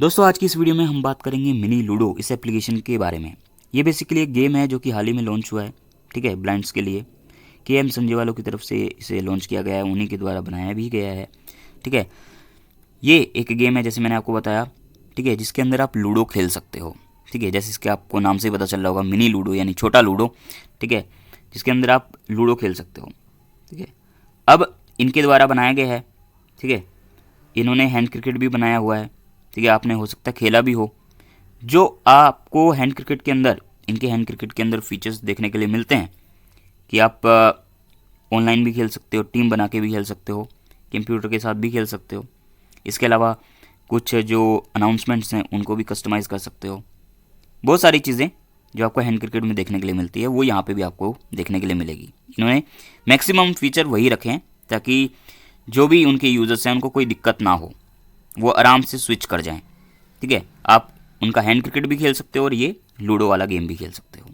दोस्तों आज की इस वीडियो में हम बात करेंगे मिनी लूडो इस एप्लीकेशन के बारे में। ये बेसिकली एक गेम है जो कि हाल ही में लॉन्च हुआ है, ठीक है, ब्लाइंड्स के लिए। के एम संजय वालों की तरफ से इसे लॉन्च किया गया है, उन्हीं के द्वारा बनाया भी गया है, ठीक है। ये एक गेम है जैसे मैंने आपको बताया, ठीक है, जिसके अंदर आप लूडो खेल सकते हो, ठीक है। जैसे इसके आपको नाम से ही पता चल रहा होगा, मिनी लूडो यानी छोटा लूडो, ठीक है, जिसके अंदर आप लूडो खेल सकते हो, ठीक है। अब इनके द्वारा बनाया गया है, ठीक है। इन्होंने हैंड क्रिकेट भी बनाया हुआ है, ठीक है, आपने हो सकता है खेला भी हो। जो आपको हैंड क्रिकेट के अंदर, इनके हैंड क्रिकेट के अंदर फीचर्स देखने के लिए मिलते हैं कि आप ऑनलाइन भी खेल सकते हो, टीम बना के भी खेल सकते हो, कंप्यूटर के साथ भी खेल सकते हो। इसके अलावा कुछ जो अनाउंसमेंट्स हैं उनको भी कस्टमाइज़ कर सकते हो। बहुत सारी चीज़ें जो आपको हैंड क्रिकेट में देखने के लिए मिलती है वो यहाँ पे भी आपको देखने के लिए मिलेगी। इन्होंने मैक्सिमम फीचर वही रखे हैं ताकि जो भी उनके यूज़र्स हैं उनको कोई दिक्कत ना हो, वो आराम से स्विच कर जाएं, ठीक है। आप उनका हैंड क्रिकेट भी खेल सकते हो और ये लूडो वाला गेम भी खेल सकते हो।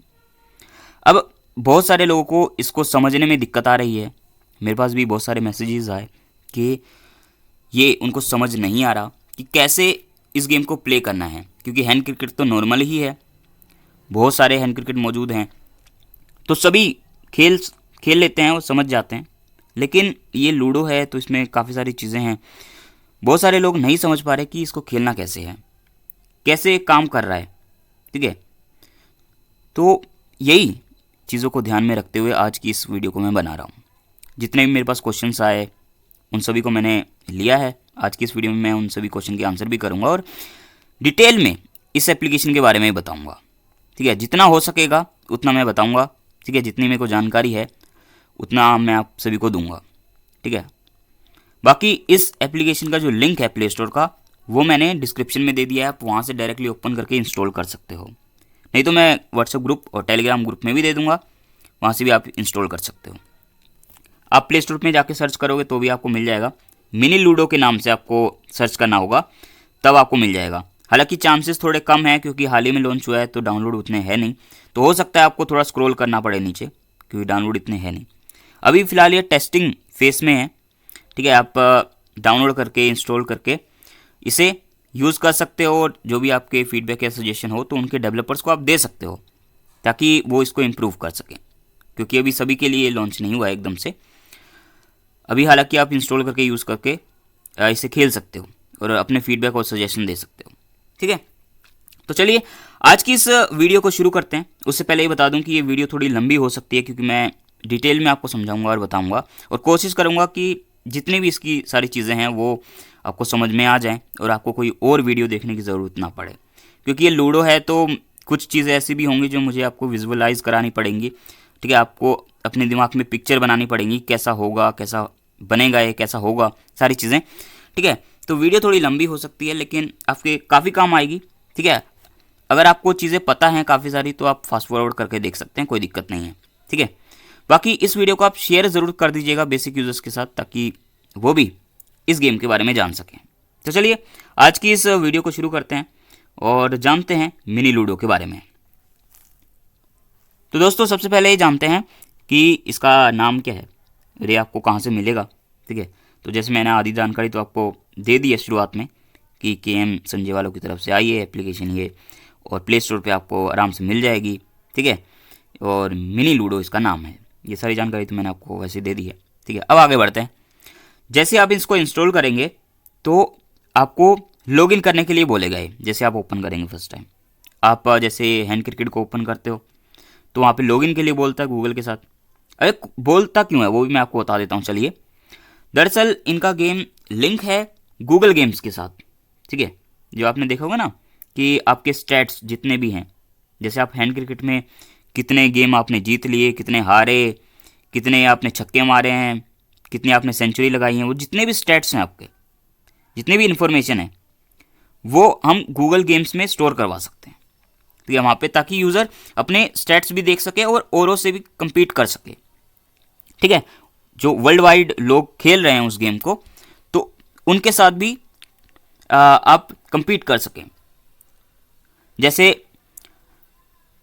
अब बहुत सारे लोगों को इसको समझने में दिक्कत आ रही है। मेरे पास भी बहुत सारे मैसेजेस आए कि ये उनको समझ नहीं आ रहा कि कैसे इस गेम को प्ले करना है, क्योंकि हैंड क्रिकेट तो नॉर्मल ही है, बहुत सारे हैंड क्रिकेट मौजूद हैं, तो सभी खेल खेल लेते हैं और समझ जाते हैं। लेकिन ये लूडो है तो इसमें काफ़ी सारी चीज़ें हैं, बहुत सारे लोग नहीं समझ पा रहे कि इसको खेलना कैसे है, कैसे काम कर रहा है, ठीक है। तो यही चीज़ों को ध्यान में रखते हुए आज की इस वीडियो को मैं बना रहा हूँ। जितने भी मेरे पास क्वेश्चंस आए उन सभी को मैंने लिया है। आज की इस वीडियो में मैं उन सभी क्वेश्चन के आंसर भी करूँगा और डिटेल में इस एप्लीकेशन के बारे में बताऊँगा, ठीक है। जितना हो सकेगा उतना मैं बताऊँगा, ठीक है। जितनी मेरे को जानकारी है उतना मैं आप सभी को दूंगा, ठीक है। बाकी इस एप्लीकेशन का जो लिंक है प्ले स्टोर का वो मैंने डिस्क्रिप्शन में दे दिया है, आप वहाँ से डायरेक्टली ओपन करके इंस्टॉल कर सकते हो। नहीं तो मैं व्हाट्सएप ग्रुप और टेलीग्राम ग्रुप में भी दे दूंगा, वहाँ से भी आप इंस्टॉल कर सकते हो। आप प्ले स्टोर में जाके सर्च करोगे तो भी आपको मिल जाएगा, मिनी लूडो के नाम से आपको सर्च करना होगा, तब आपको मिल जाएगा। हालांकि चांसेस थोड़े कम हैं क्योंकि हाल ही में लॉन्च हुआ है तो डाउनलोड उतने हैं नहीं, तो हो सकता है आपको थोड़ा स्क्रॉल करना पड़े नीचे क्योंकि डाउनलोड इतने हैं नहीं। अभी फ़िलहाल ये टेस्टिंग फेस में है, ठीक है। आप डाउनलोड करके इंस्टॉल करके इसे यूज़ कर सकते हो और जो भी आपके फीडबैक या सजेशन हो तो उनके डेवलपर्स को आप दे सकते हो ताकि वो इसको इम्प्रूव कर सकें, क्योंकि अभी सभी के लिए लॉन्च नहीं हुआ है एकदम से। अभी हालांकि आप इंस्टॉल करके यूज़ करके इसे खेल सकते हो और अपने फीडबैक और सजेशन दे सकते हो, ठीक है। तो चलिए आज की इस वीडियो को शुरू करते हैं। उससे पहले ये बता दूं कि ये वीडियो थोड़ी लंबी हो सकती है क्योंकि मैं डिटेल में आपको समझाऊंगा और बताऊंगा और कोशिश करूंगा कि जितनी भी इसकी सारी चीज़ें हैं वो आपको समझ में आ जाएं और आपको कोई और वीडियो देखने की ज़रूरत ना पड़े, क्योंकि ये लूडो है तो कुछ चीज़ें ऐसी भी होंगी जो मुझे आपको विजुअलाइज करानी पड़ेंगी, ठीक है। आपको अपने दिमाग में पिक्चर बनानी पड़ेंगी, कैसा होगा, कैसा बनेगा, ये कैसा होगा, सारी चीज़ें, ठीक है। तो वीडियो थोड़ी लंबी हो सकती है लेकिन आपके काफ़ी काम आएगी, ठीक है। अगर आपको चीज़ें पता हैं काफ़ी सारी तो आप फास्ट फॉरवर्ड करके देख सकते हैं, कोई दिक्कत नहीं है, ठीक है। बाकी इस वीडियो को आप शेयर ज़रूर कर दीजिएगा बेसिक यूजर्स के साथ ताकि वो भी इस गेम के बारे में जान सकें। तो चलिए आज की इस वीडियो को शुरू करते हैं और जानते हैं मिनी लूडो के बारे में। तो दोस्तों सबसे पहले ये जानते हैं कि इसका नाम क्या है और ये आपको कहाँ से मिलेगा, ठीक है। तो जैसे मैंने आधी जानकारी तो आपको दे दी है शुरुआत में कि के एम संजय वालों की तरफ से आई है एप्लीकेशन ये, और प्ले स्टोर पे आपको आराम से मिल जाएगी, ठीक है। और मिनी लूडो इसका नाम है। ये सारी जानकारी तो मैंने आपको वैसे दे दी है, ठीक है। अब आगे बढ़ते हैं। जैसे आप इसको इंस्टॉल करेंगे तो आपको लॉगिन करने के लिए बोलेगा ये। जैसे आप ओपन करेंगे फर्स्ट टाइम, आप जैसे हैंड क्रिकेट को ओपन करते हो तो वहाँ पे लॉगिन के लिए बोलता है गूगल के साथ। अरे बोलता क्यों है वो भी मैं आपको बता देता हूँ, चलिए। दरअसल इनका गेम लिंक है गूगल गेम्स के साथ, ठीक है। जो आपने देखा होगा ना कि आपके स्टैट्स जितने भी हैं, जैसे आप हैंड क्रिकेट में कितने गेम आपने जीत लिए, कितने हारे, कितने आपने छक्के मारे हैं, कितनी आपने सेंचुरी लगाई हैं, वो जितने भी स्टैट्स हैं आपके, जितनी भी इन्फॉर्मेशन है वो हम गूगल गेम्स में स्टोर करवा सकते हैं, ठीक है, वहाँ पे, ताकि यूज़र अपने स्टैट्स भी देख सके और औरों से भी compete कर सके, ठीक है। जो वर्ल्ड वाइड लोग खेल रहे हैं उस गेम को तो उनके साथ भी आप compete कर सकें। जैसे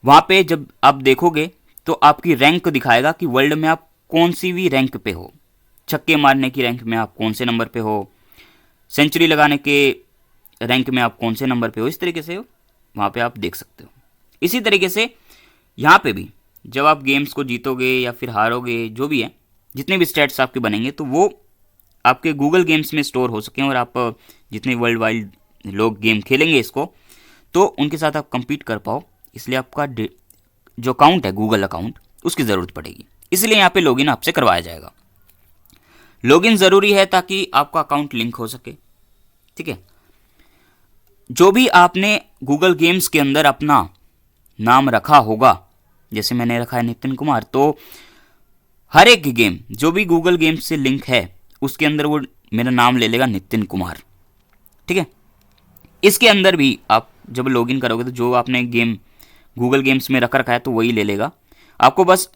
वहाँ पे जब आप देखोगे तो आपकी रैंक दिखाएगा कि वर्ल्ड में आप कौन सी भी रैंक पे हो, छक्के मारने की रैंक में आप कौन से नंबर पे हो, सेंचुरी लगाने के रैंक में आप कौन से नंबर पे हो, इस तरीके से वहाँ पे आप देख सकते हो। इसी तरीके से यहाँ पे भी जब आप गेम्स को जीतोगे या फिर हारोगे, जो भी है, जितने भी स्टैट्स आपके बनेंगे तो वो आपके गूगल गेम्स में स्टोर हो सकें और आप जितने वर्ल्ड वाइड लोग गेम खेलेंगे इसको तो उनके साथ आप compete कर पाओ। इसलिए आपका जो अकाउंट है गूगल अकाउंट उसकी ज़रूरत पड़ेगी। इसलिए यहाँ पे लॉगिन आपसे करवाया जाएगा। लॉगिन ज़रूरी है ताकि आपका अकाउंट लिंक हो सके। ठीक है, जो भी आपने गूगल गेम्स के अंदर अपना नाम रखा होगा, जैसे मैंने रखा है नितिन कुमार, तो हर एक गेम जो भी गूगल गेम्स से लिंक है उसके अंदर वो मेरा नाम ले लेगा नितिन कुमार। ठीक है, इसके अंदर भी आप जब लॉगिन करोगे तो जो आपने गेम गूगल गेम्स में रख रखा है तो वही ले लेगा। आपको बस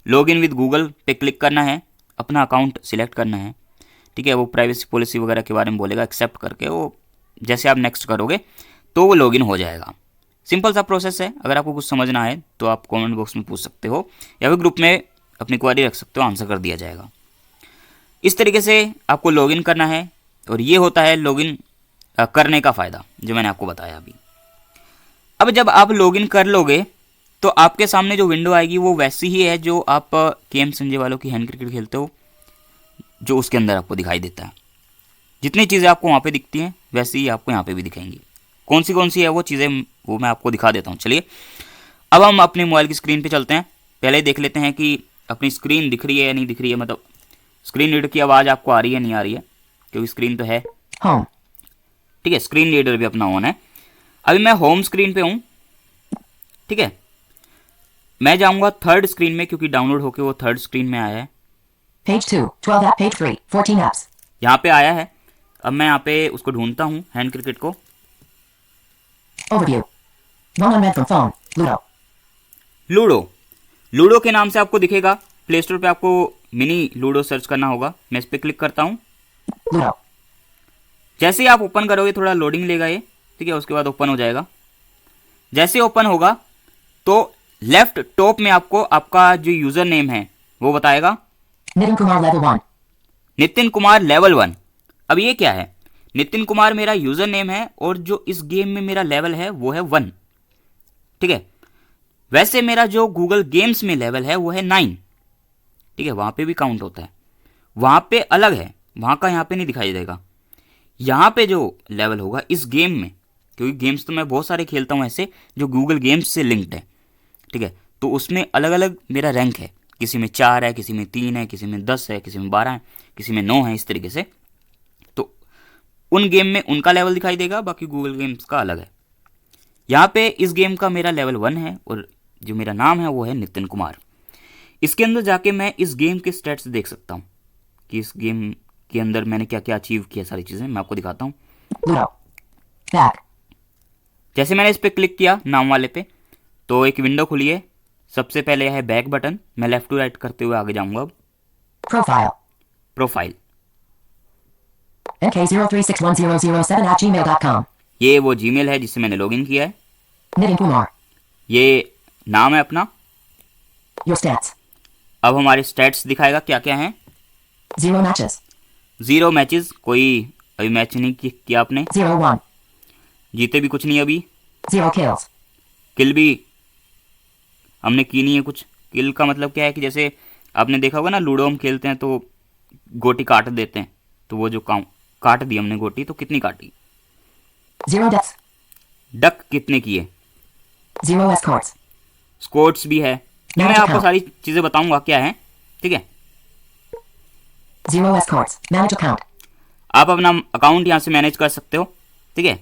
लॉगिन विद गूगल पे क्लिक करना है, अपना अकाउंट सिलेक्ट करना है। ठीक है, वो प्राइवेसी पॉलिसी वगैरह के बारे में बोलेगा, एक्सेप्ट करके वो जैसे आप नेक्स्ट करोगे तो वो लॉगिन हो जाएगा। सिंपल सा प्रोसेस है। अगर आपको कुछ समझ ना आए तो आप कमेंट बॉक्स में पूछ सकते हो या फिर ग्रुप में अपनी क्वेरी रख सकते हो, आंसर कर दिया जाएगा। इस तरीके से आपको लॉगिन करना है और ये होता है लॉगिन करने का फ़ायदा जो मैंने आपको बताया अभी। अब जब आप लॉगिन कर लोगे तो आपके सामने जो विंडो आएगी वो वैसी ही है जो आप केएम संजय वालों की हैंड क्रिकेट खेलते हो, जो उसके अंदर आपको दिखाई देता है। जितनी चीज़ें आपको वहाँ पे दिखती हैं वैसी ही आपको यहाँ पे भी दिखाएंगी। कौन सी है वो चीज़ें वो मैं आपको दिखा देता हूँ। चलिए अब हम अपने मोबाइल की स्क्रीन पे चलते हैं। पहले देख लेते हैं कि अपनी स्क्रीन दिख रही है या नहीं दिख रही है, मतलब स्क्रीन रीडर की आवाज़ आपको आ रही है नहीं आ रही है, क्योंकि स्क्रीन तो है। Home. ठीक है, स्क्रीन रीडर भी अपना ऑन है। अभी मैं होम स्क्रीन पे हूँ। ठीक है, मैं जाऊँगा थर्ड स्क्रीन में क्योंकि डाउनलोड होके वो थर्ड स्क्रीन में आया है। Page 2, 12 app, page 3, 14 apps. यहाँ पे आया है। अब मैं यहाँ पे उसको ढूंढता हूँ हैंड क्रिकेट को। Overview. One unread from phone. Ludo. Ludo के नाम से आपको दिखेगा। प्ले स्टोर पे आपको मिनी लूडो सर्च करना होगा। मैं इस पर क्लिक करता हूँ। Ludo. जैसे ही आप ओपन करोगे थोड़ा लोडिंग लेगा ये। ठीक है, उसके बाद ओपन हो जाएगा। जैसे ओपन होगा तो लेफ्ट टॉप में आपको आपका जो यूजर नेम है वो बताएगा Nitin Kumar level 1. Nitin Kumar level 1। अब ये क्या है? नितिन कुमार मेरा यूजर नेम है और जो इस गेम में मेरा लेवल है वो है 1। ठीक है, वैसे मेरा जो गूगल गेम्स में लेवल है वो है 9। ठीक है, वहां पे भी काउंट होता है, वहां पे अलग है, वहां का यहाँ पे नहीं दिखाई देगा। यहाँ पे जो लेवल होगा इस गेम में, क्योंकि गेम्स तो मैं बहुत सारे खेलता हूँ ऐसे जो गूगल गेम्स से लिंक्ड है। ठीक है, तो उसमें अलग अलग मेरा रैंक है। किसी में 4 है, किसी में 3 है, किसी में 10 है, किसी में 12 है, किसी में 9 है, इस तरीके से। तो उन गेम में उनका लेवल दिखाई देगा, बाकी गूगल गेम्स का अलग है। यहाँ पे इस गेम का मेरा लेवल 1 है और जो मेरा नाम है वो है नितिन कुमार। इसके अंदर जाके मैं इस गेम के स्टेट्स देख सकता हूँ कि इस गेम के अंदर मैंने क्या क्या अचीव किया। सारी चीज़ें मैं आपको दिखाता हूँ। Ludo. Back. जैसे मैंने इस पर क्लिक किया नाम वाले पे तो एक विंडो खुली है। सबसे पहले है बैक बटन। मैं लेफ्ट टू राइट करते हुए आगे जाऊंगा। अब Profile. Profile, NK03610007@gmail.com. ये वो जीमेल है जिससे मैंने लॉगिन किया है। Nitin Kumar. ये नाम है अपना। Your stats. अब हमारे स्टैट्स दिखाएगा क्या क्या हैं। 0 matches. 0 मैचेस, कोई अभी मैच नहीं किया आपने। 0-1. जीते भी कुछ नहीं अभी। 0 kills. किल भी हमने की नहीं है कुछ। किल का मतलब क्या है कि जैसे आपने देखा होगा ना, लूडो हम खेलते हैं तो गोटी काट देते हैं, तो वो जो काट दी हमने गोटी, तो कितनी काटी। 0 deaths. डक कितने किए। 0 escorts. स्कोर्ट्स भी है। ये मैं आपको सारी चीज़ें बताऊंगा क्या है। ठीक है, 0 escorts. Manage account. आप अपना अकाउंट यहाँ से मैनेज कर सकते हो। ठीक है,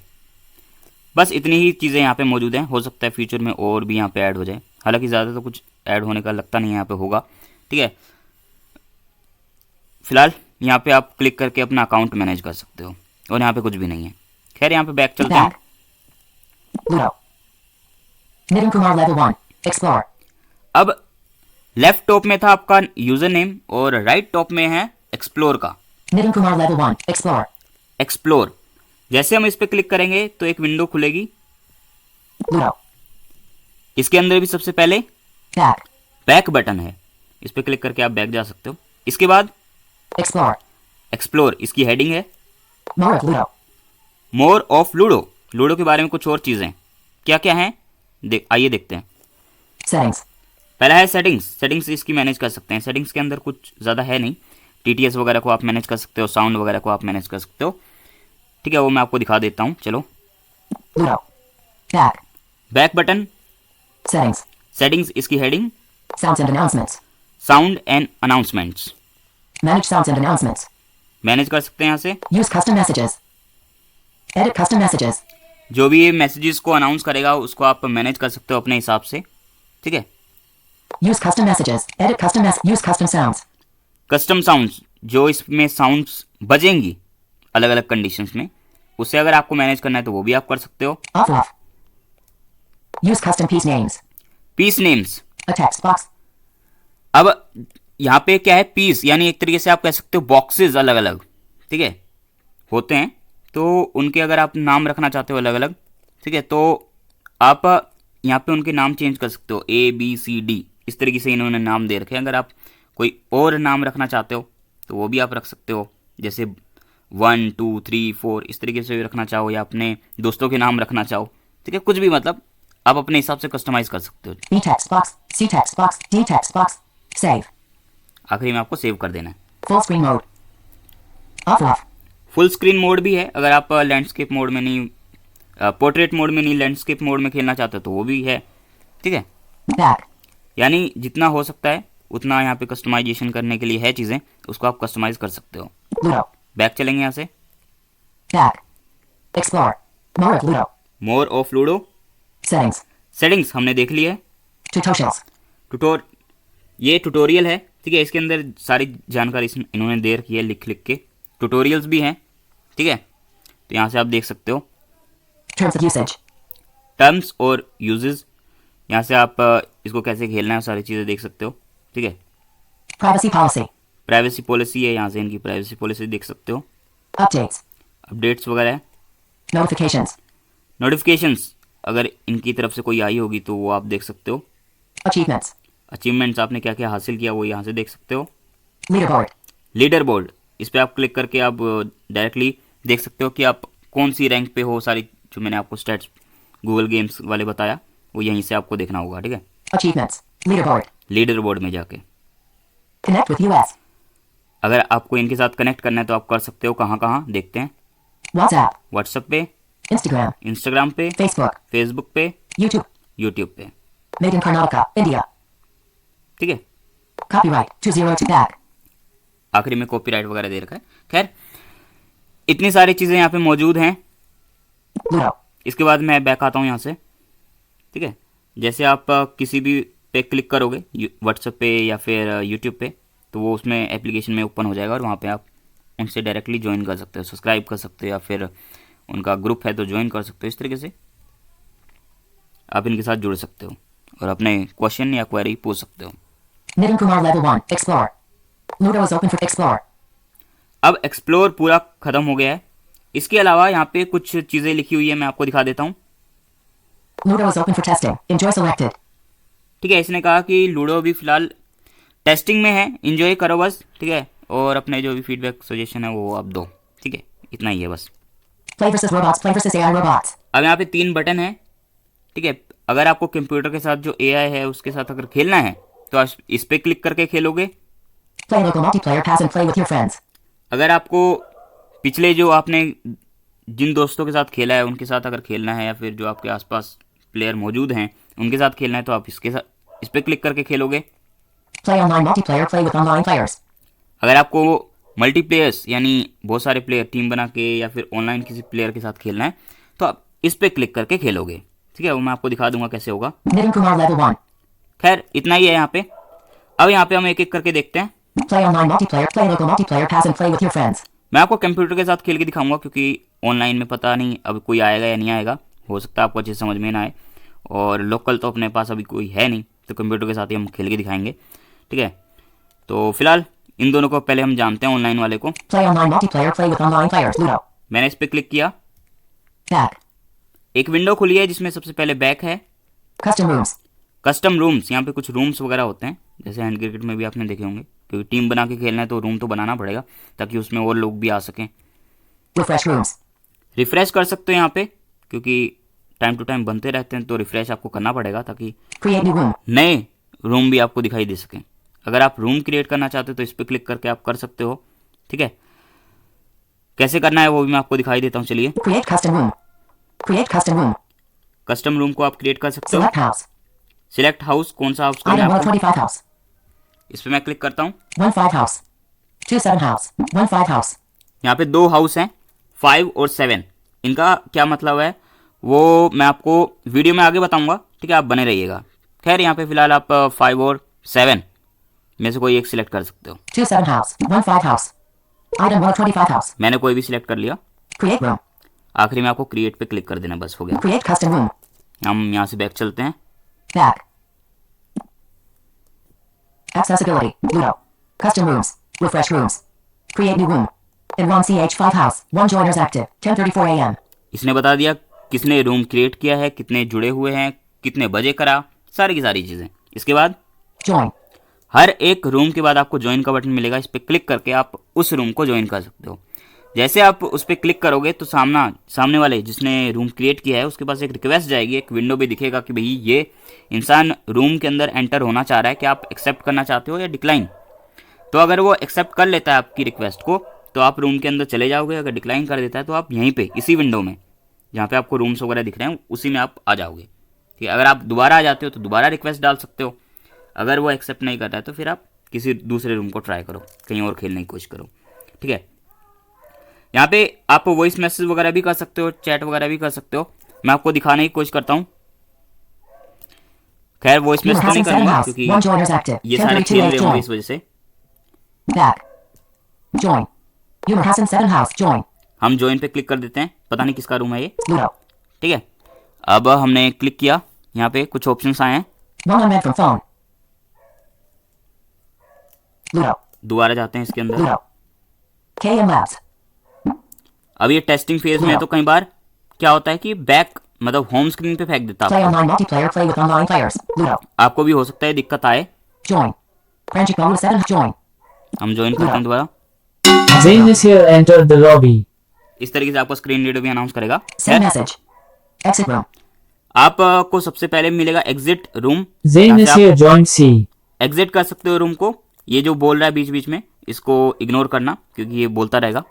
बस इतनी ही चीज़ें यहाँ पे मौजूद हैं। हो सकता है फ्यूचर में और भी यहाँ पे ऐड हो जाए, हालांकि ज़्यादा तो कुछ ऐड होने का लगता नहीं है यहाँ पे होगा। ठीक है, फिलहाल यहाँ पे आप क्लिक करके अपना अकाउंट मैनेज कर सकते हो और यहाँ पे कुछ भी नहीं है। खैर यहाँ पे बैक चलते हैं। Back. Ludo. Nitin Kumar level 1. Explore. अब लेफ्ट टॉप में था आपका यूजर नेम और राइट टॉप में है एक्सप्लोर का। Nitin Kumar level 1. Explore. Explore, जैसे हम इस पर क्लिक करेंगे तो एक विंडो खुलेगी। Ludo. इसके अंदर भी सबसे पहले Back. बैक बटन है, इस पर क्लिक करके आप बैक जा सकते हो। इसके बाद Explore. एक्सप्लोर, इसकी हेडिंग है। More of Ludo. More of ludo, ludo के बारे में कुछ और चीज़ें क्या क्या हैं आइए देखते हैं। Settings. पहला है सेटिंग्स, सेटिंग्स इसकी मैनेज कर सकते हैं। सेटिंग्स के अंदर कुछ ज़्यादा है नहीं, टीटीएस वगैरह को आप मैनेज कर सकते हो, साउंड वगैरह को आप मैनेज कर सकते हो, ठीक है, वो मैं आपको दिखा देता हूँ। चलो Ludo. Back. Back button, Settings. Settings इसकी heading, Sounds and announcements. Sound and announcements, Manage sounds and announcements. Manage कर सकते हैं यहाँ से। Use custom messages. Edit custom messages. जो भी ये मैसेजेस को अनाउंस करेगा उसको आप मैनेज कर सकते हो अपने हिसाब से, ठीक है। Use custom messages. Edit custom use custom sounds. Custom sounds, जो इसमें साउंड्स बजेंगी अलग अलग कंडीशंस में, उससे अगर आपको मैनेज करना है तो वो भी आप कर सकते हो। Off. Use custom piece names. Piece names, A text box. अब यहाँ पे क्या है, पीस यानी एक तरीके से आप कह सकते हो बॉक्सेस अलग अलग, ठीक है, होते हैं, तो उनके अगर आप नाम रखना चाहते हो अलग अलग, ठीक है, तो आप यहाँ पे उनके नाम चेंज कर सकते हो, ABCD इस तरीके से इन्होंने नाम दे रखे हैं। अगर आप कोई और नाम रखना चाहते हो तो वो भी आप रख सकते हो, जैसे 1 2 3 4 इस तरीके से भी रखना चाहो, या अपने दोस्तों के नाम रखना चाहो, ठीक है, कुछ भी, मतलब आप अपने हिसाब से कस्टमाइज कर सकते हो। B text box. C text box. D text box. Save. आखिरी में आपको सेव कर देना है। Full screen mode. Off. Full screen mode भी है, अगर आप लैंडस्केप मोड में नहीं, पोर्ट्रेट मोड में नहीं, लैंडस्केप मोड में खेलना चाहते हो तो वो भी है, ठीक है। Back. यानी जितना हो सकता है उतना यहाँ पे कस्टमाइजेशन करने के लिए है चीज़ें, उसको आप कस्टमाइज कर सकते हो। Ludo. बैक चलेंगे यहाँ से, Back. Explore. More of Ludo. More of ludo, Settings. Settings हमने देख ली है। Tutorials. ये ट्यूटोरियल है, ठीक है, इसके अंदर सारी जानकारी इन्होंने दे रखी है लिख लिख के, ट्यूटोरियल्स भी हैं, ठीक है, तो यहाँ से आप देख सकते हो। Terms of usage. टर्म्स और यूजेस, यहाँ से आप इसको कैसे खेलना है सारी चीज़ें देख सकते हो, ठीक है। Privacy policy. प्राइवेसी पॉलिसी है, यहाँ से इनकी प्राइवेसी पॉलिसी देख सकते हो। Updates. अपडेट्स वगैरह है। Notifications. नोटिफिकेशंस, अगर इनकी तरफ से कोई आई होगी तो वो आप देख सकते हो। Achievements. अचीवमेंट्स, आपने क्या क्या हासिल किया वो यहाँ से देख सकते हो। Leaderboard. लीडर बोर्ड, इस पर आप क्लिक करके आप डायरेक्टली देख सकते हो कि आप कौन सी रैंक पे हो। सारी जो मैंने आपको स्टैट्स गूगल गेम्स वाले बताया वो यहीं से आपको देखना होगा, ठीक है, Achievements. Leaderboard. लीडर बोर्ड में जाके। Connect with US. अगर आपको इनके साथ कनेक्ट करना है तो आप कर सकते हो, कहाँ कहाँ देखते हैं। WhatsApp. व्हाट्सएप पे, Instagram. इंस्टाग्राम पे, Facebook. फेसबुक पे, YouTube. यूट्यूब पे, Made in Karnataka, India. ठीक है। Copyright 202 back. आखिरी में कॉपीराइट वगैरह दे रखा है। खैर इतनी सारी चीज़ें यहाँ पे मौजूद हैं। Ludo. इसके बाद मैं बैक आता हूँ यहाँ से, ठीक है। जैसे आप किसी भी पे क्लिक करोगे व्हाट्सएप पे या फिर यूट्यूब पे, तो वो उसमें एप्लीकेशन में ओपन हो जाएगा और वहाँ पे आप उनसे डायरेक्टली ज्वाइन कर सकते हो, सब्सक्राइब कर सकते हो, या फिर उनका ग्रुप है तो ज्वाइन कर सकते हो। इस तरीके से आप इनके साथ जुड़ सकते हो और अपने क्वेश्चन या क्वेरी पूछ सकते हो। Nitin Kumar level 1. Explore. Ludo is open for explore. अब एक्सप्लोर पूरा ख़त्म हो गया है। इसके अलावा यहाँ पे कुछ चीज़ें लिखी हुई है, मैं आपको दिखा देता हूँ। Ludo is open for testing. Enjoy selected. ठीक है, इसने कहा कि लूडो अभी फ़िलहाल टेस्टिंग में है, इंजॉय करो बस, ठीक है, और अपने जो भी फीडबैक सजेशन है वो आप दो, ठीक है, इतना ही है बस। Play versus robots. Play versus AI robots. अब यहाँ पे 3 बटन है, ठीक है। अगर आपको कंप्यूटर के साथ जो AI है उसके साथ अगर खेलना है तो आप इस पर क्लिक करके खेलोगे। Play local multiplayer. Pass and play with your friends. अगर आपको पिछले जो आपने जिन दोस्तों के साथ खेला है उनके साथ अगर खेलना है, या फिर जो आपके आसपास प्लेयर मौजूद हैं उनके साथ खेलना है, तो आप इस पर क्लिक करके खेलोगे। Play online multiplayer. Play with online players. अगर आपको मल्टीप्लेयर्स यानी बहुत सारे प्लेयर टीम बना के या फिर ऑनलाइन किसी प्लेयर के साथ खेलना है तो आप इस पर क्लिक करके खेलोगे, ठीक है, वो मैं आपको दिखा दूंगा कैसे होगा। Nitin Kumar level 1. खैर इतना ही है यहाँ पे। अब यहाँ पे हम एक एक करके देखते हैं। Play online multiplayer. Play local multiplayer. Pass and play with your friends. मैं आपको कंप्यूटर के साथ खेल के दिखाऊंगा क्योंकि ऑनलाइन में पता नहीं अब कोई आएगा या नहीं आएगा, हो सकता है आपको अच्छे से समझ में ना आए, और लोकल तो अपने पास अभी कोई है नहीं, तो कंप्यूटर के साथ ही हम खेल के दिखाएंगे, ठीक है। तो फिलहाल इन दोनों को पहले हम जानते हैं, ऑनलाइन वाले को। Play online multiplayer. Play with online players. Ludo. मैंने इस पर क्लिक किया, Back. एक विंडो खुली है जिसमें सबसे पहले बैक है। Custom rooms. कस्टम रूम्स, यहाँ पे कुछ रूम्स वगैरह होते हैं, जैसे हैंड क्रिकेट में भी आपने देखे होंगे, क्योंकि टीम बना के खेलना है तो रूम तो बनाना पड़ेगा ताकि उसमें और लोग भी आ सकें। Refresh rooms. रिफ्रेश कर सकते हो यहाँ पे, क्योंकि टाइम टू टाइम बनते रहते हैं तो रिफ्रेश आपको करना पड़ेगा ताकि Create new room. नए रूम भी आपको दिखाई दे सकें। अगर आप रूम क्रिएट करना चाहते हो तो इस पर क्लिक करके आप कर सकते हो, ठीक है। कैसे करना है वो भी मैं आपको दिखाई देता हूँ, चलिए। Create custom room. Create custom room. Custom room को आप क्रिएट कर सकते हो। Select house. सिलेक्ट हाउस, कौन सा हाउस करना है Item आपको, 125 house. इस पर मैं क्लिक करता हूँ। 15 house. 27 house. 15 house. यहाँ पे दो हाउस हैं, 5 और 7। इनका क्या मतलब है वो मैं आपको वीडियो में आगे बताऊंगा, ठीक है, आप बने रहिएगा। खैर यहाँ पे फिलहाल आप 5 और 7 में से कोई एक सिलेक्ट कर सकते हो। 27 house. 15 house. Item 125 house. मैंने कोई भी सिलेक्ट कर लिया। Create room. आखिरी में आपको क्रिएट पे क्लिक कर देना, बस हो गया। Create custom room. हम यहाँ से बैक चलते हैं। Back. Accessibility. Ludo. Custom rooms. Refresh rooms. Create new room. In 1CH5 house. 1 joiners active. 10:34 a.m. इसने बता दिया किसने रूम क्रिएट किया है, कितने जुड़े हुए हैं, कितने बजे करा, सारी की सारी चीज़ें। इसके बाद Join. हर एक रूम के बाद आपको ज्वाइन का बटन मिलेगा, इस पर क्लिक करके आप उस रूम को ज्वाइन कर सकते हो। जैसे आप उस पर क्लिक करोगे तो सामने वाले जिसने रूम क्रिएट किया है उसके पास एक रिक्वेस्ट जाएगी, एक विंडो भी दिखेगा कि भाई ये इंसान रूम के अंदर एंटर होना चाह रहा है, कि आप एक्सेप्ट करना चाहते हो या डिक्लाइन। तो अगर वो एक्सेप्ट कर लेता है आपकी रिक्वेस्ट को तो आप रूम के अंदर चले जाओगे, अगर डिक्लाइन कर देता है तो आप यहीं पे इसी विंडो में जहाँ पे आपको रूम्स वगैरह दिख रहे हैं उसी में आप आ जाओगे, ठीक है। अगर आप दोबारा आ जाते हो तो दोबारा रिक्वेस्ट डाल सकते हो। अगर वो एक्सेप्ट नहीं करता है तो फिर आप किसी दूसरे रूम को ट्राई करो, कहीं और खेलने की कोशिश करो, ठीक है। यहाँ पे आप वॉइस मैसेज वगैरह भी कर सकते हो, चैट वगैरह भी कर सकते हो। मैं आपको दिखाने की कोशिश करता हूँ। खैर वॉइस Humor मैसेज तो नहीं Hassan 7 करूँगा house. 1 क्योंकि joiners active. ये सारे 10:32 खेल रहे a.m. होंगे Join. इस वजह से। Back. Join. Humor Hassan 7 house. Join. हम ज्वाइन पे क्लिक कर देते हैं, पता नहीं किसका रूम है ये, Ludo. ठीक है। अब हमने क्लिक किया, यहाँ पे कुछ ऑप्शंस आए हैं। One unread from phone. Ludo. दोबारा जाते हैं इसके अंदर। Ludo. KM Labs. अब ये टेस्टिंग फेज में है तो कई बार क्या होता है कि बैक मतलब होम स्क्रीन पे फेंक देता Play है आपको। online multiplayer. Play with online players. Ludo. आपको भी हो सकता है दिक्कत आए। Join. Frantic Mode 7. Join. हम ज्वाइन करते हैं दोबारा। Zane is here, enter the lobby. इस तरीके से आपको स्क्रीन रीडर भी अनाउंस करेगा। Send message. Exit room. आपको सबसे पहले मिलेगा exit room. Zane is here, join C. Exit कर सकते हो रूम को। ये जो बोल रहा है बीच बीच में इसको इग्नोर करना क्योंकि ये बोलता रहेगा।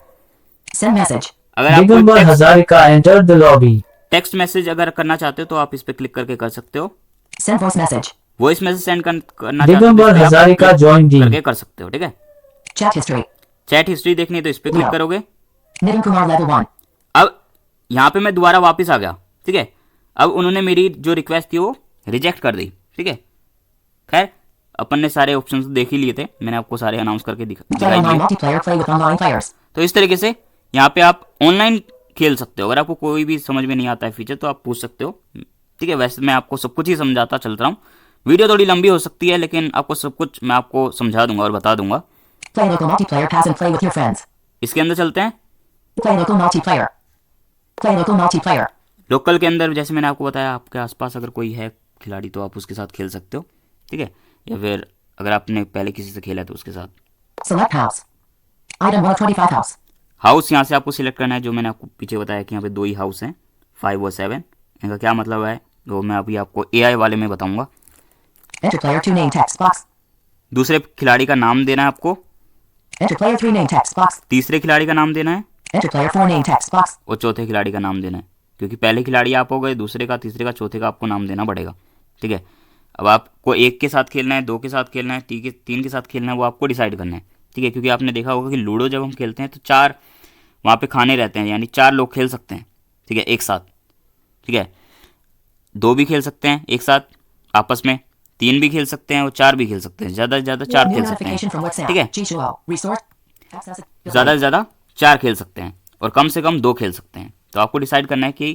Send message. अगर आप Digambar Hazarika, enter the lobby. Text message अगर करना चाहते हो तो आप इस पे क्लिक करके कर सकते हो। Send voice message. Voice message send करना चाहते हो Digambar तो इस पे आप Hazarika, click join D. करके कर सकते हो, ठीक है। Chat history. चैट हिस्ट्री देखनी है तो इस पे क्लिक करोगे। Nitin Kumar level 1. अब यहाँ पे मैं दोबारा वापस आ गया, ठीक है। अब उन्होंने मेरी जो रिक्वेस्ट थी वो रिजेक्ट कर दी, ठीक है। खैर अपन ने सारे ऑप्शंस देख ही लिए थे, मैंने आपको सारे अनाउंस करके Play दिखाई online दिए। multiplayer. Play with online players. तो इस तरीके से यहाँ पे आप ऑनलाइन खेल सकते हो। अगर आपको कोई भी समझ में नहीं आता है फीचर तो आप पूछ सकते हो, ठीक है। वैसे मैं आपको सब कुछ ही समझाता चल रहा हूँ। वीडियो थोड़ी लंबी हो सकती है लेकिन आपको सब कुछ मैं आपको समझा दूंगा और बता दूंगा। Play local multiplayer. Pass and play with your friends. इसके अंदर चलते हैं। Play local multiplayer. Play local multiplayer. Local के अंदर जैसे मैंने आपको बताया आपके आसपास अगर कोई है खिलाड़ी तो आप उसके साथ खेल सकते हो, ठीक है। या फिर अगर आपने पहले किसी से खेला है तो उसके साथ। Select house. Item 125 house. House यहाँ से आपको सिलेक्ट करना है। जो मैंने आपको पीछे बताया कि यहाँ पे 2 ही हाउस हैं, 5 और 7। इनका क्या मतलब है वो मैं अभी आपको AI वाले में बताऊंगा। Enter player 2 name text box. दूसरे खिलाड़ी का नाम देना है आपको, Enter player 3 name text box. तीसरे खिलाड़ी का नाम देना है Enter player 4 name text box. और चौथे खिलाड़ी का नाम देना है। क्योंकि पहले खिलाड़ी आप हो गए, दूसरे का, तीसरे का, चौथे का आपको नाम देना पड़ेगा, ठीक है। अब आपको 1 के साथ खेलना है, 2 के साथ खेलना है, 3 के साथ खेलना है, वो आपको डिसाइड करना है, ठीक है। क्योंकि आपने देखा होगा कि लूडो जब हम खेलते हैं तो 4 वहाँ पे खाने रहते हैं, यानी 4 लोग खेल सकते हैं, ठीक है, एक साथ, ठीक है। 2 भी खेल सकते हैं एक साथ आपस में, 3 भी खेल सकते हैं और 4 भी खेल सकते हैं। ज़्यादा से ज़्यादा 4 New खेल सकते notification from हैं, WhatsApp. ठीक है। G2O. Resource. Accessibility. ज़्यादा से ज़्यादा 4 खेल सकते हैं और कम से कम 2 खेल सकते हैं। तो आपको डिसाइड करना है कि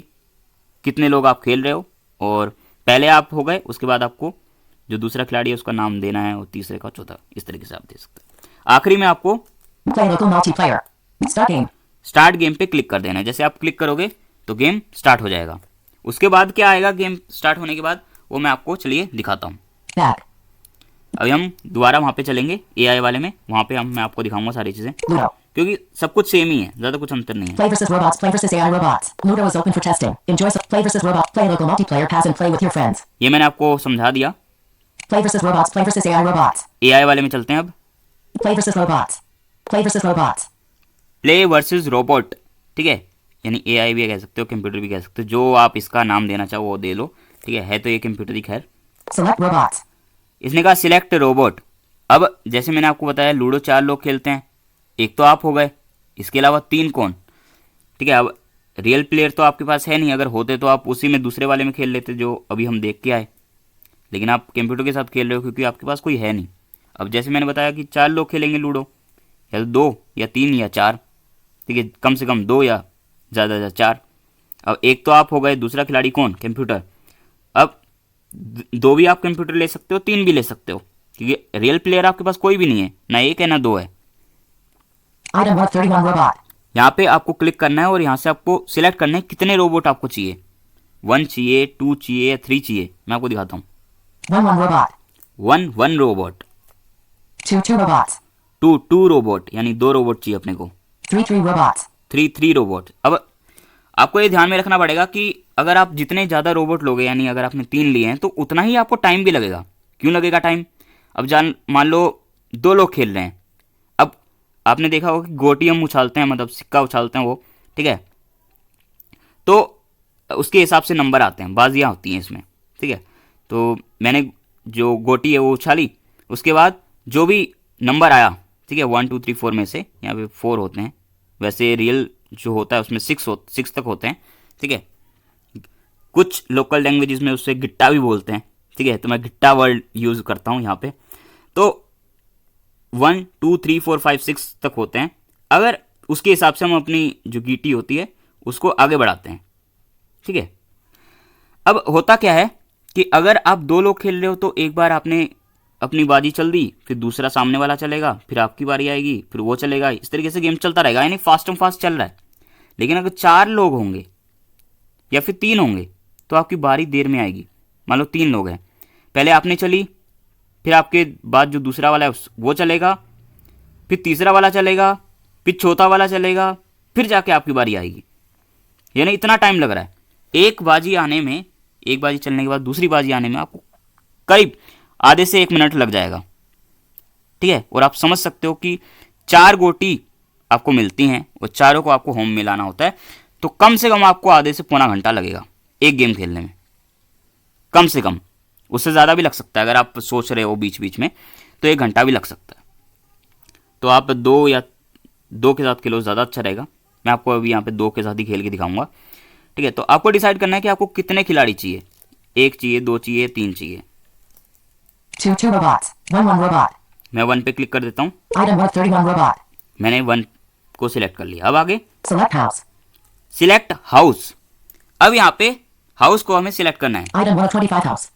कितने लोग आप खेल रहे हो और पहले आप हो गए उसके बाद आपको जो दूसरा खिलाड़ी है उसका नाम देना है और तीसरे का, चौथा, इस तरीके से आप दे सकते हैं। आखिरी में आपको Play local multiplayer. Start game. Start game पे क्लिक कर देना है। जैसे आप क्लिक करोगे तो गेम स्टार्ट हो जाएगा। उसके बाद क्या आएगा गेम स्टार्ट होने के बाद वो मैं आपको चलिए दिखाता हूँ। Back. अभी हम दोबारा वहाँ पे चलेंगे AI वाले में, वहाँ पे मैं आपको दिखाऊंगा सारी चीज़ें। Ludo. क्योंकि सब कुछ सेम ही है, ज़्यादा कुछ अंतर नहीं है। Play versus robots. Play versus AI robots. Ludo is open for testing. Enjoy play versus robots. Play local multiplayer pass and play with your friends. ये मैंने आपको समझा दिया। Play versus robots. Play versus AI robots. AI वाले में चलते हैं अब। Play versus robots. Play versus robots. Play versus robot, ठीक है, यानी AI भी कह सकते हो, कंप्यूटर भी कह सकते हो, जो आप इसका नाम देना चाहो वो दे लो, ठीक है तो ये कंप्यूटर ही खैर। Select robots. इसने कहा सिलेक्ट रोबोट। अब जैसे मैंने आपको बताया लूडो 4 लोग खेलते हैं, एक तो आप हो गए, इसके अलावा 3 कौन, ठीक है। अब रियल प्लेयर तो आपके पास है नहीं, अगर होते तो आप उसी में दूसरे वाले में खेल लेते जो अभी हम देख के आए, लेकिन आप कंप्यूटर के साथ खेल रहे हो क्योंकि आपके पास कोई है नहीं। अब जैसे मैंने बताया कि 4 लोग खेलेंगे लूडो, या 2 या 3 या 4, ठीक है, कम से कम 2 या ज़्यादा से ज़्यादा 4। अब एक तो आप हो गए, दूसरा खिलाड़ी कौन, कंप्यूटर। अब 2 भी आप कंप्यूटर ले सकते हो, 3 भी ले सकते हो, क्योंकि रियल प्लेयर आपके पास कोई भी नहीं है, ना 1 है ना 2 है। Item worth 31 robot. यहाँ पे आपको क्लिक करना है और यहाँ से आपको सिलेक्ट करना है कितने रोबोट आपको चाहिए, 1 चाहिए, 2 चाहिए या 3 चाहिए। मैं आपको दिखाता हूँ। 1 robot. 1 robot, 2 robots. 2 रोबोट, यानी 2 रोबोट चाहिए अपने को, 3 robots. 3 रोबोट। अब आपको ये ध्यान में रखना पड़ेगा कि अगर आप जितने ज़्यादा रोबोट लोगे, यानी अगर आपने 3 लिए हैं तो उतना ही आपको टाइम भी लगेगा। क्यों लगेगा टाइम? अब मान लो 2 लोग खेल रहे हैं, अब आपने देखा होगा कि गोटी हम उछालते हैं, मतलब सिक्का उछालते हैं वो, ठीक है, तो उसके हिसाब से नंबर आते हैं, बाजियाँ होती हैं इसमें, ठीक है। तो मैंने जो गोटी है वो उछाली, उसके बाद जो भी नंबर आया, ठीक है, 1 2 3 4 में से यहाँ पे 4 होते हैं, वैसे रियल जो होता है उसमें 6 तक होते हैं, ठीक है। कुछ लोकल लैंग्वेजेस में उससे गिट्टा भी बोलते हैं, ठीक है, तो मैं गिट्टा वर्ड यूज़ करता हूँ यहाँ पे। तो 1 2 3 4 5 6 तक होते हैं। अगर उसके हिसाब से हम अपनी जो गीटी होती है उसको आगे बढ़ाते हैं, ठीक है। अब होता क्या है कि अगर आप 2 लोग खेल रहे हो तो एक बार आपने अपनी बाजी चल दी, फिर दूसरा सामने वाला चलेगा, फिर आपकी बारी आएगी, फिर वो चलेगा, इस तरीके से गेम चलता रहेगा, यानी फास्ट एंड फास्ट चल रहा है। लेकिन अगर 4 लोग होंगे या फिर 3 होंगे तो आपकी बारी देर में आएगी। मान लो 3 लोग हैं, पहले आपने चली, फिर आपके बाद जो दूसरा वाला है वो चलेगा, फिर तीसरा वाला चलेगा, फिर चौथा वाला चलेगा, फिर जाके आपकी बारी आएगी, यानी इतना टाइम लग रहा है। एक बाजी आने में, एक बाजी चलने के बाद दूसरी बाजी आने में आपको करीब आधे से 1 मिनट लग जाएगा, ठीक है। और आप समझ सकते हो कि 4 गोटी आपको मिलती हैं और चारों को आपको होम में लाना होता है, तो कम से कम आपको आधे से पौना घंटा लगेगा एक गेम खेलने में, कम से कम। उससे ज़्यादा भी लग सकता है, अगर आप सोच रहे हो बीच बीच में तो 1 घंटा भी लग सकता है। तो आप 2 के साथ खेलो, ज़्यादा अच्छा रहेगा। मैं आपको अभी यहाँ पे 2 के साथ ही खेल के दिखाऊंगा, ठीक है। तो आपको डिसाइड करना है कि आपको कितने खिलाड़ी चाहिए, 1 चाहिए, 2 चाहिए, 3 चाहिए। 2 robots. 1 robot. मैं 1 पे क्लिक कर देता हूँ। Item worth 31 robot. मैंने 1 को सिलेक्ट कर लिया। अब आगे Select house. Select house. अब यहाँ पे हाउस को हमें सिलेक्ट करना है, Item worth 25 house.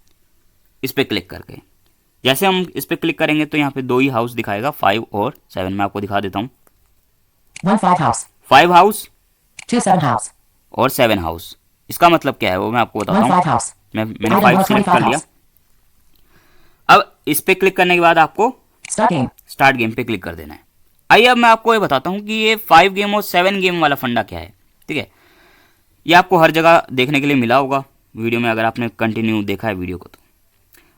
इस पे क्लिक करके। जैसे हम इस पे क्लिक करेंगे तो यहाँ पे 2 ही हाउस दिखाएगा, 5 और 7। मैं आपको दिखा देता हूँ। 1 5 house. 5 house 2 7 house. और 7 हाउस। इसका मतलब क्या है वो मैं आपको 1 बताता 5 हूँ। house. मैंने Item 5 worth सिलेक्ट 25 कर लिया। house. अब इस पे क्लिक करने के बाद आपको Start game. स्टार्ट गेम पे क्लिक कर देना है। आइए अब मैं आपको ये बताता हूँ कि ये 5 गेम और 7 गेम वाला फंडा क्या है, ठीक है। ये आपको हर जगह देखने के लिए मिला होगा वीडियो में, अगर आपने कंटिन्यू देखा है वीडियो को तो।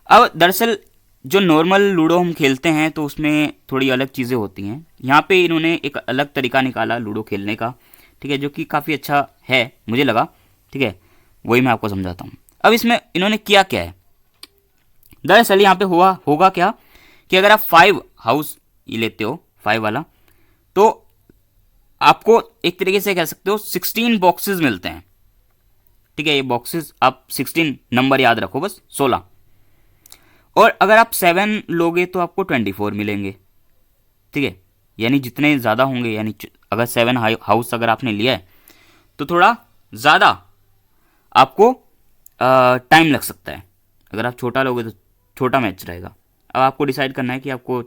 अब दरअसल जो नॉर्मल लूडो हम खेलते हैं तो उसमें थोड़ी अलग चीज़ें होती हैं। यहाँ पे इन्होंने एक अलग तरीका निकाला लूडो खेलने का, ठीक है, जो कि काफ़ी अच्छा है मुझे लगा, ठीक है। वही मैं आपको समझाता हूँ। अब इसमें इन्होंने किया क्या है, दरअसल यहाँ पे होगा क्या कि अगर आप 5 हाउस ये लेते हो, 5 वाला, तो आपको एक तरीके से कह सकते हो 16 बॉक्सेस मिलते हैं, ठीक है। ये बॉक्सेस आप 16 नंबर याद रखो, बस 16। और अगर आप 7 लोगे तो आपको 24 मिलेंगे, ठीक है। यानी जितने ज़्यादा होंगे, यानी अगर 7 हाउस अगर आपने लिया है तो थोड़ा ज़्यादा आपको टाइम लग सकता है। अगर आप छोटा लोगे तो छोटा मैच रहेगा। अब आपको डिसाइड करना है कि आपको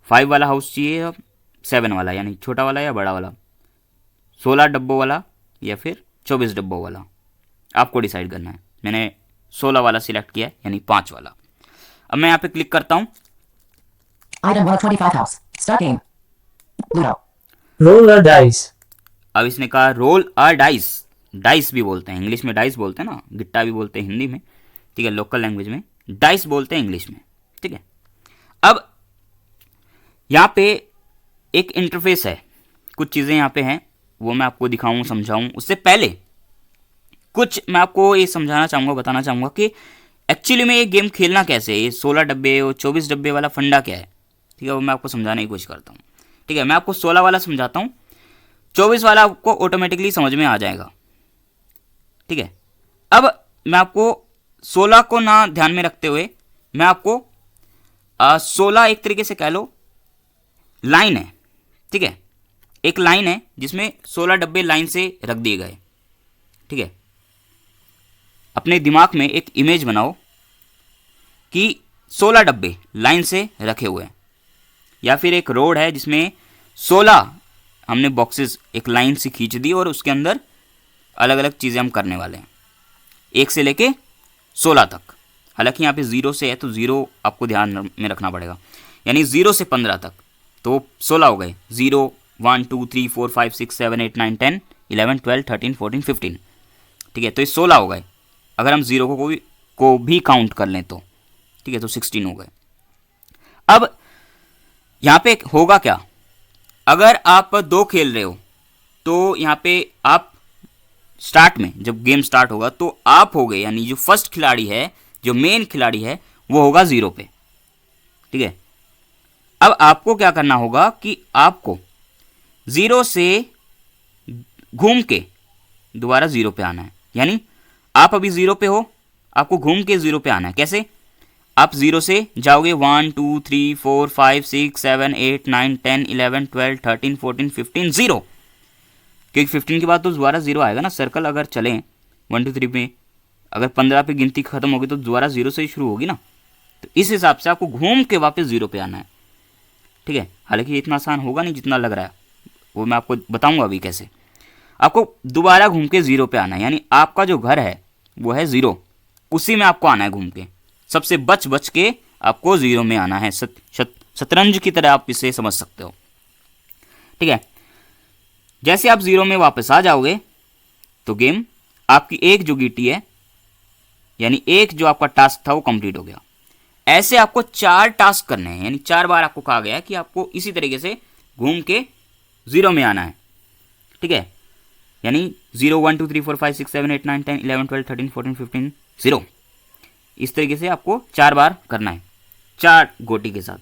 5 वाला हाउस चाहिए या 7 वाला, यानी छोटा वाला या बड़ा वाला, 16 डब्बों वाला या फिर 24 डब्बों वाला, आपको डिसाइड करना है। मैंने 16 वाला सिलेक्ट किया है, यानी 5 वाला। अब मैं यहाँ पे क्लिक करता हूँ। Item worth 25 house. Start game. Ludo. Roll a dice. अब इसने कहा रोल अ डाइस, डाइस भी बोलते हैं इंग्लिश में, डाइस बोलते हैं ना, गिट्टा भी बोलते हैं हिंदी में, ठीक है, लोकल लैंग्वेज में डाइस बोलते हैं इंग्लिश में, ठीक है। अब यहाँ पे एक इंटरफेस है, कुछ चीज़ें यहाँ पे हैं, वो मैं आपको दिखाऊं समझाऊं, उससे पहले कुछ मैं आपको ये समझाना चाहूँगा, बताना चाहूँगा कि एक्चुअली में ये गेम खेलना कैसे है, ये 16 डब्बे और 24 डब्बे वाला फंडा क्या है, ठीक है, वो मैं आपको समझाने की कोशिश करता हूँ, ठीक है। मैं आपको 16 वाला समझाता हूँ, 24 वाला आपको ऑटोमेटिकली समझ में आ जाएगा, ठीक है। अब मैं आपको 16 को ना ध्यान में रखते हुए मैं आपको 16 एक तरीके से कह लो लाइन है, ठीक है, एक लाइन है जिसमें 16 डब्बे लाइन से रख दिए गए, ठीक है। अपने दिमाग में एक इमेज बनाओ कि 16 डब्बे लाइन से रखे हुए हैं, या फिर एक रोड है जिसमें 16 हमने बॉक्सेस एक लाइन से खींच दी और उसके अंदर अलग अलग चीज़ें हम करने वाले हैं, 1 से लेके 16 तक। हालांकि यहाँ पे 0 से है तो 0 आपको ध्यान में रखना पड़ेगा, यानी 0 से 15 तक तो 16 हो गए, 0 1 2 3 4 5 6 7 8 9 10 11 12 13 14 15, ठीक है, तो ये 16 हो गए। अगर हम 0 को भी काउंट कर लें तो, ठीक है, तो 16 हो गए। अब यहाँ पे होगा क्या, अगर आप 2 खेल रहे हो तो यहाँ पे आप स्टार्ट में जब गेम स्टार्ट होगा तो आप हो गए, यानी जो फर्स्ट खिलाड़ी है, जो मेन खिलाड़ी है वो होगा 0 पे, ठीक है। अब आपको क्या करना होगा कि आपको 0 से घूम के दोबारा 0 पे आना है, यानी आप अभी 0 पे हो, आपको घूम के 0 पे आना है। कैसे? आप 0 से जाओगे 1 2 3 4 5 6 7 8 9 10 11 12 13 14 15 0, क्योंकि 15 के बाद तो दोबारा 0 आएगा ना। सर्कल अगर चलें 1 2 3 पे, अगर 15 पे गिनती खत्म होगी तो दोबारा 0 से ही शुरू होगी ना। तो इस हिसाब से आपको घूम के वापस 0 पे आना है, ठीक है। हालांकि ये इतना आसान होगा नहीं जितना लग रहा है, वो मैं आपको बताऊंगा अभी कैसे। आपको दोबारा घूम के 0 पे आना है, यानी आपका जो घर है वो है 0, उसी में आपको आना है घूम के, सबसे बच बच के आपको 0 में आना है। शतरंज की तरह आप इसे समझ सकते हो, ठीक है। जैसे आप 0 में वापस आ जाओगे तो गेम आपकी एक जो गीटी है, यानी एक जो आपका टास्क था वो कंप्लीट हो गया। ऐसे आपको 4 टास्क करने हैं, यानी 4 बार आपको कहा गया है कि आपको इसी तरीके से घूम के 0 में आना है, ठीक है। यानी 0 1 2 3 4 5 6 7 8 9 10 11 12 13 14 15 0, इस तरीके से आपको 4 बार करना है, 4 गोटी के साथ।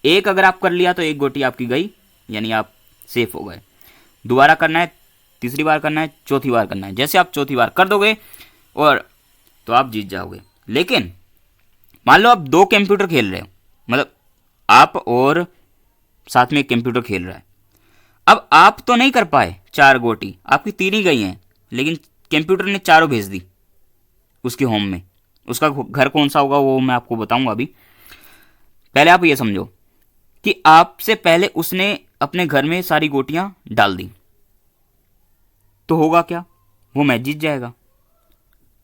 एक अगर आप कर लिया तो एक गोटी आपकी गई, यानी आप सेफ हो गए। दोबारा करना है, तीसरी बार करना है, चौथी बार करना है। जैसे आप चौथी बार कर दोगे और तो आप जीत जाओगे। लेकिन मान लो आप 2 कंप्यूटर खेल रहे हो, मतलब आप और साथ में एक कंप्यूटर खेल रहा है। अब आप तो नहीं कर पाए 4 गोटी, आपकी 3 ही गई हैं, लेकिन कंप्यूटर ने 4 भेज दी उसके होम में। उसका घर कौन सा होगा वो मैं आपको बताऊंगा अभी। पहले आप ये समझो कि आपसे पहले उसने अपने घर में सारी गोटियां डाल दी, तो होगा क्या, वो मैच जीत जाएगा।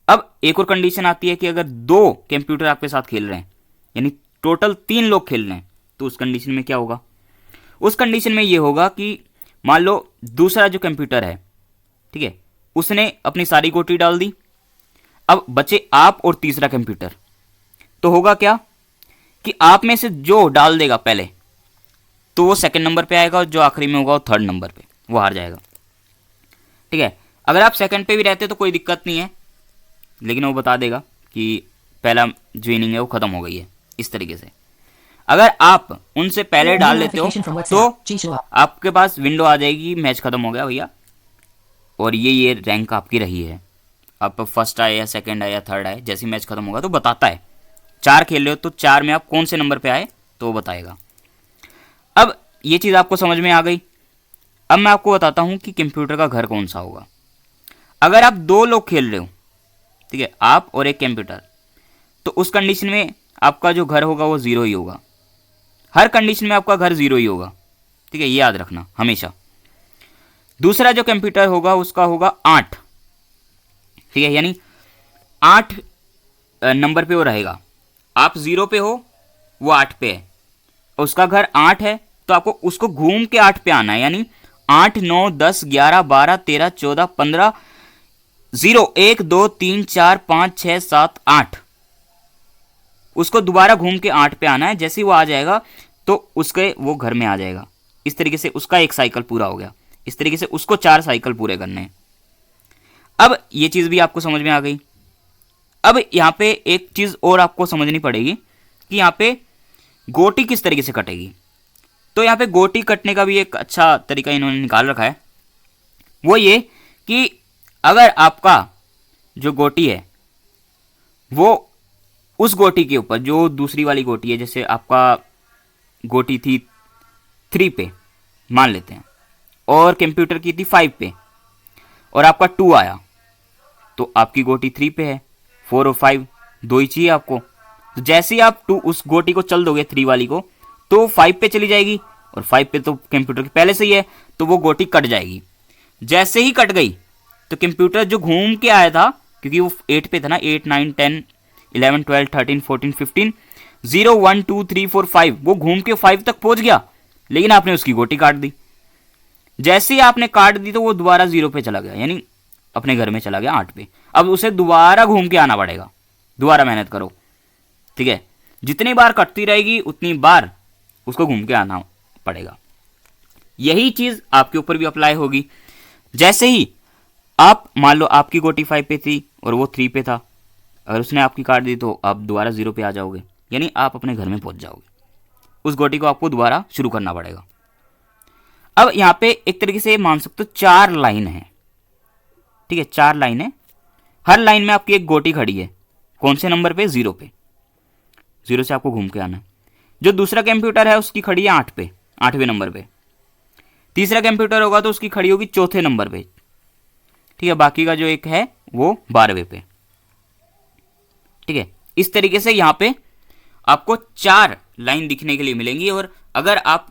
अब एक और कंडीशन आती है कि अगर 2 कंप्यूटर आपके साथ खेल रहे हैं, यानी टोटल 3 लोग खेल रहे हैं, तो उस कंडीशन में क्या होगा? उस कंडीशन में ये होगा कि मान लो दूसरा जो कंप्यूटर है, ठीक है, उसने अपनी सारी गोटी डाल दी, अब बचे आप और तीसरा कंप्यूटर। तो होगा क्या कि आप में से जो डाल देगा पहले तो वो सेकंड नंबर पे आएगा, और जो आखिरी में होगा वो थर्ड नंबर पे, वो हार जाएगा, ठीक है। अगर आप सेकंड पे भी रहते तो कोई दिक्कत नहीं है, लेकिन वो बता देगा कि पहला जो इनिंग है वो खत्म हो गई है, इस तरीके से। अगर आप उनसे पहले डाल लेते हो तो आपके पास विंडो आ जाएगी, मैच खत्म हो गया भैया, और ये रैंक आपकी रही है। आप फर्स्ट आए या सेकंड आए या थर्ड आए, जैसे मैच खत्म होगा तो बताता है। 4 खेल रहे हो तो 4 में आप कौन से नंबर पे आए तो वो बताएगा। अब ये चीज़ आपको समझ में आ गई। अब मैं आपको बताता हूँ कि कंप्यूटर का घर कौन सा होगा। अगर आप 2 लोग खेल रहे हो, ठीक है, आप और एक कंप्यूटर, तो उस कंडीशन में आपका जो घर होगा वो 0 ही होगा। हर कंडीशन में आपका घर 0 ही होगा, ठीक है, ये याद रखना हमेशा। दूसरा जो कंप्यूटर होगा उसका होगा 8, ठीक है, यानी 8 नंबर पे वो रहेगा। आप 0 पे हो, वो 8 पे है, उसका घर 8 है, तो आपको उसको घूम के 8 पे आना है, यानी 8 9 10 11 12 13 14 15 0 1 2 3 4 5 6 7 8, उसको दोबारा घूम के 8 पे आना है। जैसे ही वो आ जाएगा तो उसके वो घर में आ जाएगा। इस तरीके से उसका एक साइकिल पूरा हो गया। इस तरीके से उसको 4 साइकिल पूरे करने हैं। अब ये चीज भी आपको समझ में आ गई। अब यहां पे एक चीज और आपको समझनी पड़ेगी कि यहां पे गोटी किस तरीके से कटेगी। तो यहां पे गोटी कटने का भी एक अच्छा तरीका इन्होंने निकाल रखा है। वो ये कि अगर आपका जो गोटी है वो उस गोटी के ऊपर, जो दूसरी वाली गोटी है, जैसे आपका गोटी थी 3 पे मान लेते हैं, और कंप्यूटर की थी 5 पे, और आपका 2 आया, तो आपकी गोटी 3 पे है, 4 और 5 दो ही चाहिए आपको। तो जैसे ही आप 2 उस गोटी को चल दोगे 3 वाली को, तो 5 पे चली जाएगी, और 5 पे तो कंप्यूटर के पहले से ही है, तो वो गोटी कट जाएगी। जैसे ही कट गई तो कंप्यूटर जो घूम के आया था, क्योंकि वो 8 पे था ना, 8 9 10 11 12 13 14 15 0 1 2 3 4 5, वो घूम के 5 तक पहुंच गया, लेकिन आपने उसकी गोटी काट दी। जैसे ही आपने काट दी तो वो दोबारा 0 पे चला गया, यानी अपने घर में चला गया 8 पे। अब उसे दोबारा घूम के आना पड़ेगा, दोबारा मेहनत करो, ठीक है। जितनी बार कटती रहेगी उतनी बार उसको घूम के आना पड़ेगा। यही चीज आपके ऊपर भी अप्लाई होगी। जैसे ही आप मान लो आपकी गोटी 5 पे थी और वो 3 पे था, अगर उसने आपकी काट दी तो आप दोबारा 0 पे आ जाओगे, यानी आप अपने घर में पहुंच जाओगे। उस गोटी को आपको दोबारा शुरू करना पड़ेगा। अब यहां पे एक तरीके से मान सकते हो 4 लाइन है, ठीक है, 4 लाइन है। हर लाइन में आपकी एक गोटी खड़ी है। कौन से नंबर पे? 0 पे। 0 से आपको घूम के आना है। जो दूसरा कंप्यूटर है उसकी खड़ी है 8 पे, 8वें नंबर पे। तीसरा कंप्यूटर होगा तो उसकी खड़ी होगी 4थे नंबर पे, ठीक है। बाकी का जो एक है वो 12वें पे, ठीक है। इस तरीके से यहां पे आपको 4 लाइन दिखने के लिए मिलेंगी। और अगर आप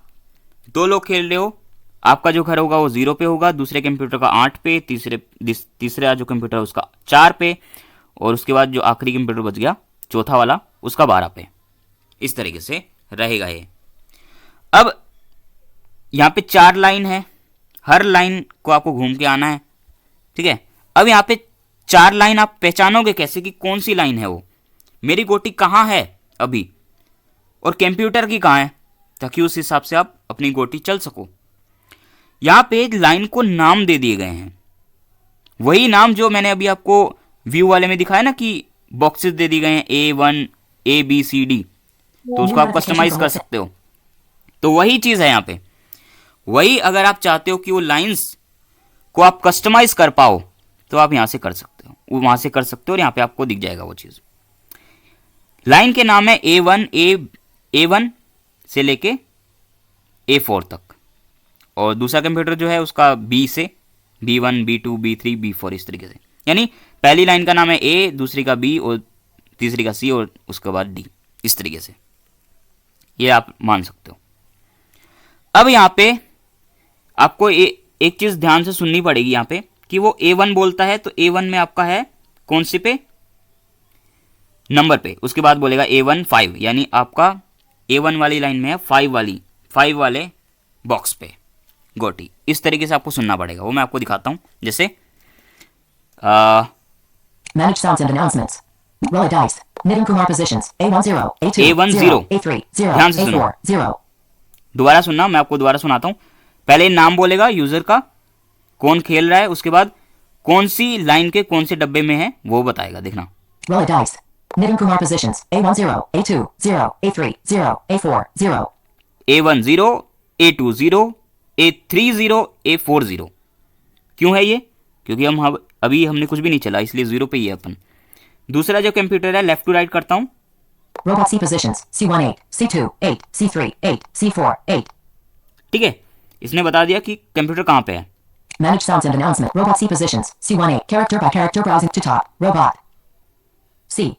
2 लोग खेल रहे हो, आपका जो घर होगा वो 0 पे होगा, दूसरे कंप्यूटर का 8 पे, तीसरा जो कंप्यूटर है उसका 4 पे, और उसके बाद जो आखिरी कंप्यूटर बच गया चौथा वाला उसका 12 पे। इस तरीके से रहेगा ये। अब यहां पे 4 लाइन है, हर लाइन को आपको घूम के आना है, ठीक है। अब यहां पे 4 लाइन आप पहचानोगे कैसे कि कौन सी लाइन है वो, मेरी गोटी कहां है अभी और कंप्यूटर की कहां है, ताकि उस हिसाब से आप अपनी गोटी चल सको। यहां पे लाइन को नाम दे दिए गए हैं, वही नाम जो मैंने अभी आपको व्यू वाले में दिखाया ना कि बॉक्सेस दे दिए गए हैं A1 ABCD, तो उसको आप कस्टमाइज कर सकते हो। तो वही चीज है यहां पे। वही अगर आप चाहते हो कि वो लाइंस को आप कस्टमाइज कर पाओ तो आप यहां से कर सकते हो, वहां से कर सकते हो, और यहां पे आपको दिख जाएगा वो चीज। लाइन के नाम है A1 से लेके A4 तक, और दूसरा कंप्यूटर जो है उसका B से B1 B2 B3 B4, इस तरीके से। यानी पहली लाइन का नाम है A, दूसरी का B, और तीसरी का C, और उसके बाद D, इस तरीके से ये आप मान सकते हो। अब यहां पे आपको एक चीज ध्यान से सुननी पड़ेगी यहां पे कि वो A1 बोलता है, तो A1 में आपका है कौन सी पे? नंबर पे। उसके बाद बोलेगा A1 5, यानी आपका A1 वाली लाइन में है 5 वाले बॉक्स पे गोटी। इस तरीके से आपको सुनना पड़ेगा, वो मैं आपको दिखाता हूं। जैसे Manage sounds and announcements. Roll a dice. Nitin Kumar positions. A1 0, A2 A1 0, 0. A3 0, ध्यान से सुनो। A4 0. दोबारा सुनना, मैं आपको दोबारा सुनाता हूं। पहले नाम बोलेगा यूजर का, कौन खेल रहा है, उसके बाद कौन सी लाइन के कौन से डब्बे में है वो बताएगा। देखना, Roll a dice. Nitin Kumar positions. A1 0, A2 0, A3 0, A4 0. A1 0, A2 0, A3 0, A4 0। क्यों है ये? क्योंकि हम अभी हमने कुछ भी नहीं चला, इसलिए 0 पे ही है अपन। दूसरा जो कंप्यूटर है, लेफ्ट टू राइट करता हूं। Robot C positions. C1 8, C2 8, C3 8, C4 8. ठीक है, इसने बता दिया कि कंप्यूटर कहां पे है। Manage sounds and announcement. Robot C positions. C1 8, character by character browsing to top. Robot. C.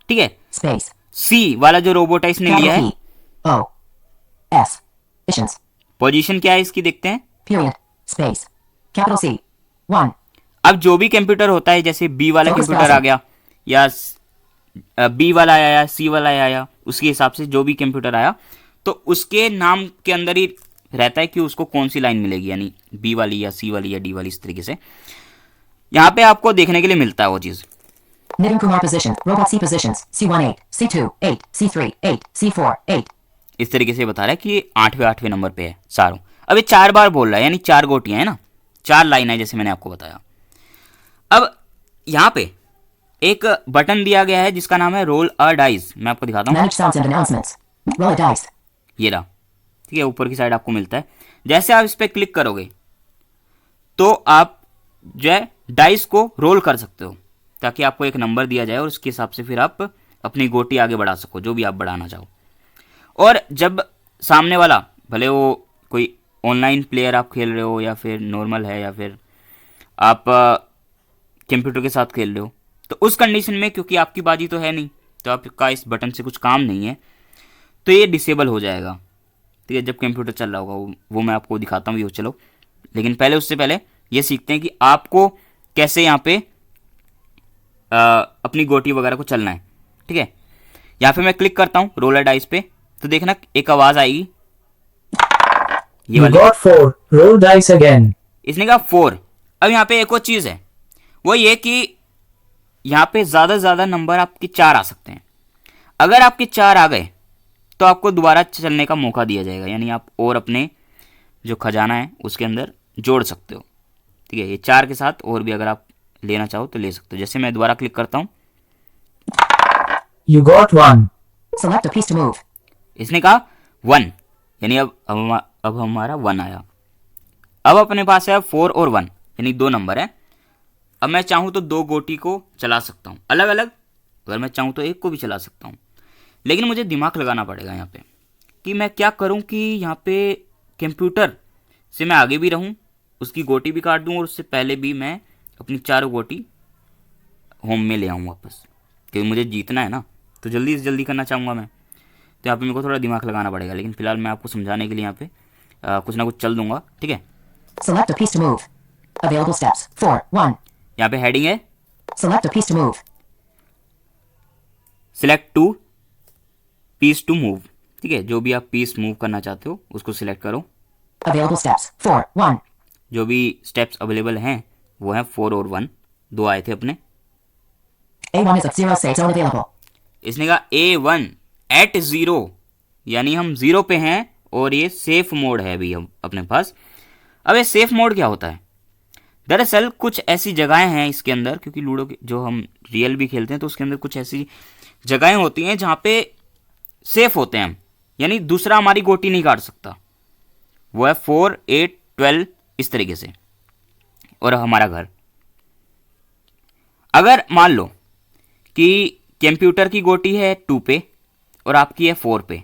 ठीक है, Space. C वाला जो रोबोट है इसने लिया Capital है। P. O. S. Positions. Position क्या है इसकी देखते हैं। Period. Space. Capital C. 1. अब जो भी कंप्यूटर होता है, जैसे बी वाला Focus कंप्यूटर आ browser. गया या बी वाला आया, सी वाला आया, उसके हिसाब से जो भी कंप्यूटर आया तो उसके नाम के अंदर ही रहता है कि उसको कौन सी लाइन मिलेगी, यानी बी वाली या सी वाली या डी वाली, इस तरीके से यहाँ पे आपको देखने के लिए मिलता है वो चीज़। Nitin Kumar position. Robot C positions. C1 8. C2 8. C3 8. C4 8. इस तरीके से बता रहा है कि ये 8वें नंबर पे है सारों। अब ये 4 बार बोल रहा है, यानी 4 गोटियां हैं ना, 4 लाइन है जैसे मैंने आपको बताया। अब यहाँ पे एक बटन दिया गया है जिसका नाम है रोल अ डाइस। मैं आपको दिखाता हूँ, Manage sounds and announcements. Roll a dice. ये रहा, ठीक है, ऊपर की साइड आपको मिलता है। जैसे आप इस पर क्लिक करोगे तो आप जो है डाइस को रोल कर सकते हो, ताकि आपको एक नंबर दिया जाए और उसके हिसाब से फिर आप अपनी गोटी आगे बढ़ा सको, जो भी आप बढ़ाना चाहो। और जब सामने वाला, भले वो कोई ऑनलाइन प्लेयर आप खेल रहे हो या फिर नॉर्मल है या फिर आप कंप्यूटर के साथ खेल रहे हो, तो उस कंडीशन में क्योंकि आपकी बाजी तो है नहीं, तो आपका इस बटन से कुछ काम नहीं है, तो ये डिसेबल हो जाएगा, ठीक है, जब कंप्यूटर चल रहा होगा। वो मैं आपको दिखाता हूँ, ये चलो। लेकिन पहले उससे पहले ये सीखते हैं कि आपको कैसे यहाँ पे अपनी गोटी वगैरह को चलना है, ठीक है। यहाँ पे मैं क्लिक करता हूँ रोलर डाइस पे, तो देखना एक आवाज आएगी, ये You वाली। got 4. Roll dice again. इसने कहा 4। अब यहाँ पे एक और चीज़ है, वो ये कि यहाँ पे ज़्यादा से ज़्यादा नंबर आपके 4 आ सकते हैं। अगर आपके 4 आ गए तो आपको दोबारा चलने का मौका दिया जाएगा, यानी आप और अपने जो खजाना है उसके अंदर जोड़ सकते हो, ठीक है। ये 4 के साथ और भी अगर आप लेना चाहो तो ले सकते हो। जैसे मैं दोबारा क्लिक करता हूँ, You got 1. Select a piece to move. इसने कहा 1, यानी अब हमारा 1 आया। अब अपने पास है 4 और 1, यानी 2 नंबर है। अब मैं चाहूँ तो 2 गोटी को चला सकता हूँ अलग अलग, अगर मैं चाहूँ तो एक को भी चला सकता हूँ। लेकिन मुझे दिमाग लगाना पड़ेगा यहाँ पे कि मैं क्या करूँ कि यहाँ पे कंप्यूटर से मैं आगे भी रहूँ, उसकी गोटी भी काट दूँ और उससे पहले भी मैं अपनी 4 गोटी होम में ले आऊँ वापस, क्योंकि मुझे जीतना है ना, तो जल्दी से जल्दी करना चाहूँगा मैं। तो यहाँ पे मेरे को थोड़ा दिमाग लगाना पड़ेगा, लेकिन फिलहाल मैं आपको समझाने के लिए यहाँ पे कुछ ना कुछ चल दूंगा, ठीक है। Select a piece to move. Available steps. 4 1. यहाँ पे हेडिंग है Select a piece to move. Select to piece to move, ठीक है। जो भी आप पीस मूव करना चाहते हो उसको सिलेक्ट करो। Available steps. 4 1. जो भी स्टेप्स अवेलेबल हैं वो हैं 4 और 1, 2 आए थे अपने। A1 is of 0 states unavailable. इसने कहा A1 एट 0, यानी हम 0 पे हैं और ये सेफ मोड है अभी हम अपने पास। अब ये सेफ मोड क्या होता है? दरअसल कुछ ऐसी जगहें हैं इसके अंदर, क्योंकि लूडो जो हम रियल भी खेलते हैं तो उसके अंदर कुछ ऐसी जगहें होती हैं जहाँ पे सेफ होते हैं हम, यानी दूसरा हमारी गोटी नहीं काट सकता। वो है 4 8 12 इस तरीके से, और हमारा घर। अगर मान लो कि कंप्यूटर की गोटी है 2 पे और आपकी है 4 पे,